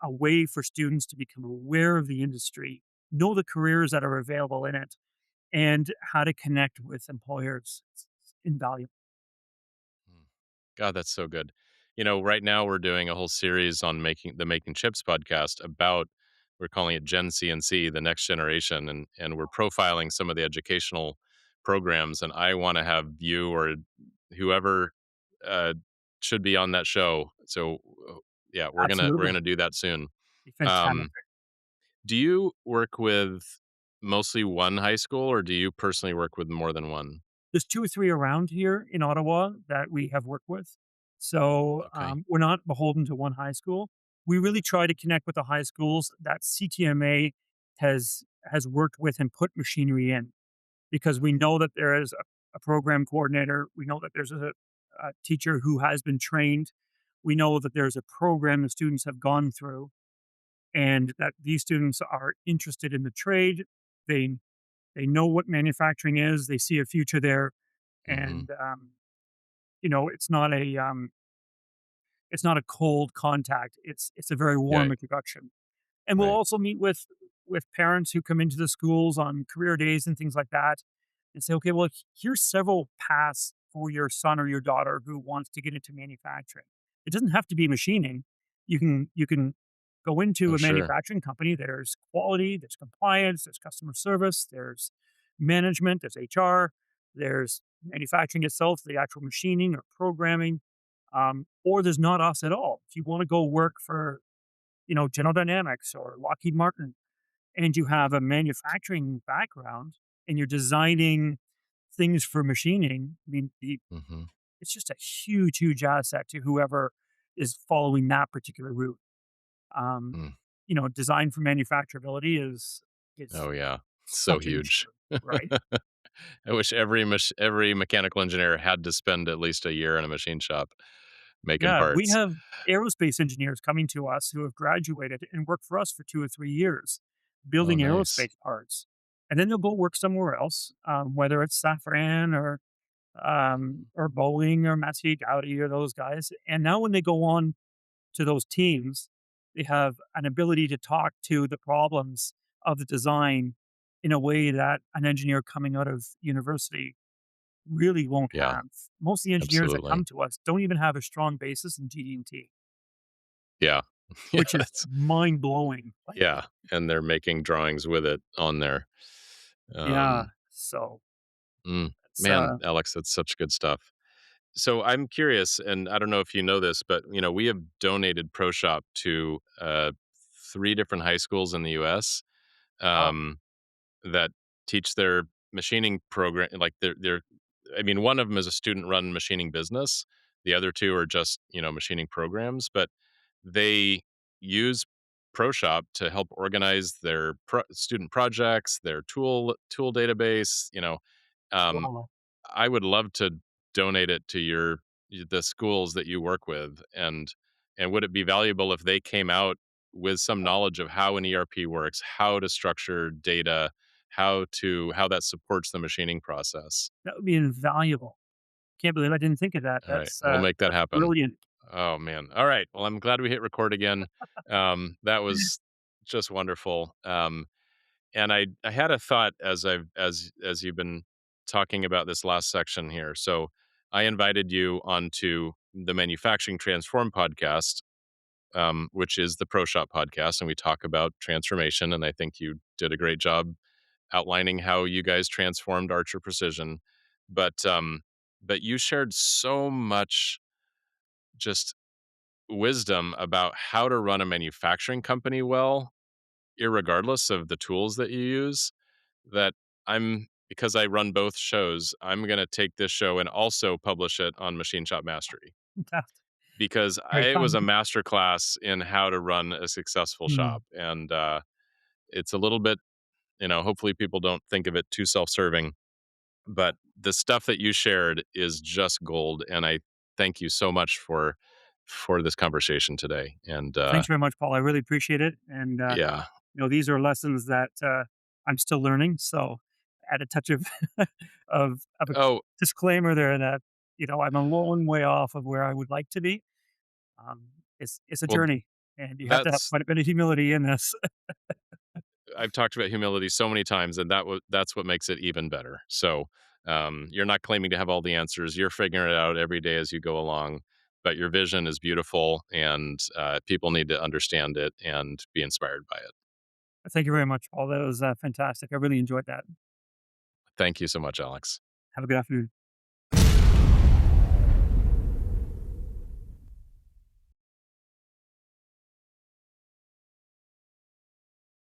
a way for students to become aware of the industry, know the careers that are available in it, and how to connect with employers. It's invaluable. Mm. God, that's so good. Right now we're doing a whole series on Making Chips podcast about we're calling it Gen CNC, the next generation, and we're profiling some of the educational programs. And I want to have you or whoever uh, should be on that show. So yeah, we're Absolutely. gonna do that soon. Um, Fantastic. do you work with mostly one high school, or do you personally work with more than one? There's 2 or 3 around here in Ottawa that we have worked with. So, Okay. we're not beholden to one high school. We really try to connect with the high schools that CTMA has worked with and put machinery in, because we know that there is a program coordinator. We know that there's a teacher who has been trained. We know that there's a program the students have gone through and that these students are interested in the trade. They they know what manufacturing is. They see a future there, Mm-hmm. and you know, it's not a cold contact. It's a very Yeah. warm introduction. And we'll Right. also meet with parents who come into the schools on career days and things like that and say, okay, well, here's several paths for your son or your daughter who wants to get into manufacturing. It doesn't have to be machining. You can go into Oh, a sure. manufacturing company. There's quality, there's compliance, there's customer service, there's management, there's HR, there's manufacturing itself, the actual machining or programming, or there's not us at all. If you want to go work for, General Dynamics or Lockheed Martin, and you have a manufacturing background and you're designing things for machining, I mean, Hmm. it's just a huge, huge asset to whoever is following that particular route. Um, Mm. Design for manufacturability is Oh, yeah. So such an huge. issue, right? I wish every mechanical engineer had to spend at least a year in a machine shop making Yeah, we parts. have aerospace engineers coming to us who have graduated and worked for us for 2 or 3 years Oh, building nice. aerospace parts. And then they'll go work somewhere else, whether it's Safran or Boeing or Massey Gowdy or those guys. And now when they go on to those teams, they have an ability to talk to the problems of the design in a way that an engineer coming out of university really won't Yeah, have. Most of the engineers that absolutely. come to us don't even have a strong basis in GD&T, Yeah. Yeah, which is that's mind blowing. Like, yeah, and they're making drawings with it on there. yeah, Um, so mm, it's man, Alex, that's such good stuff. So I'm curious, and I don't know if you know this, but we have donated ProShop to 3 different high schools in the U.S. wow, Um, that teach their machining program. Like they're, I mean, one of them is a student-run machining business. The other two are just machining programs, but they use ProShop to help organize their student projects, their tool database. Um, wow. I would love to donate it to the schools that you work with, and would it be valuable if they came out with some knowledge of how an ERP works, how to structure data, how that supports the machining process? That would be invaluable. Can't believe I didn't think of that. All right, we'll make that That's happen. brilliant. Oh man. All right. Well, I'm glad we hit record again. That was just wonderful. And I had a thought as you've been talking about this last section here. So I invited you onto the Manufacturing Transform podcast, which is the ProShop podcast, and we talk about transformation. And I think you did a great job outlining how you guys transformed Archer Precision. But but you shared so much just wisdom about how to run a manufacturing company well, irregardless of the tools that you use, that because I run both shows, I'm going to take this show and also publish it on Machine Shop Mastery Fantastic. because Very it was kind. a master class in how to run a successful Mm. shop. And it's a little bit, hopefully people don't think of it too self serving, but the stuff that you shared is just gold. And I thank you so much for this conversation today. And Thanks very much, Paul. I really appreciate it. And yeah. these are lessons that I'm still learning. So add a touch of of a Oh, disclaimer there that I'm a long way off of where I would like to be. It's a well, journey, and you have to have that's quite a bit of humility in this. I've talked about humility so many times, and that's what makes it even better. So, you're not claiming to have all the answers. You're figuring it out every day as you go along, but your vision is beautiful, and people need to understand it and be inspired by it. Thank you very much, Paul. That was fantastic. I really enjoyed that. Thank you so much, Alex. Have a good afternoon.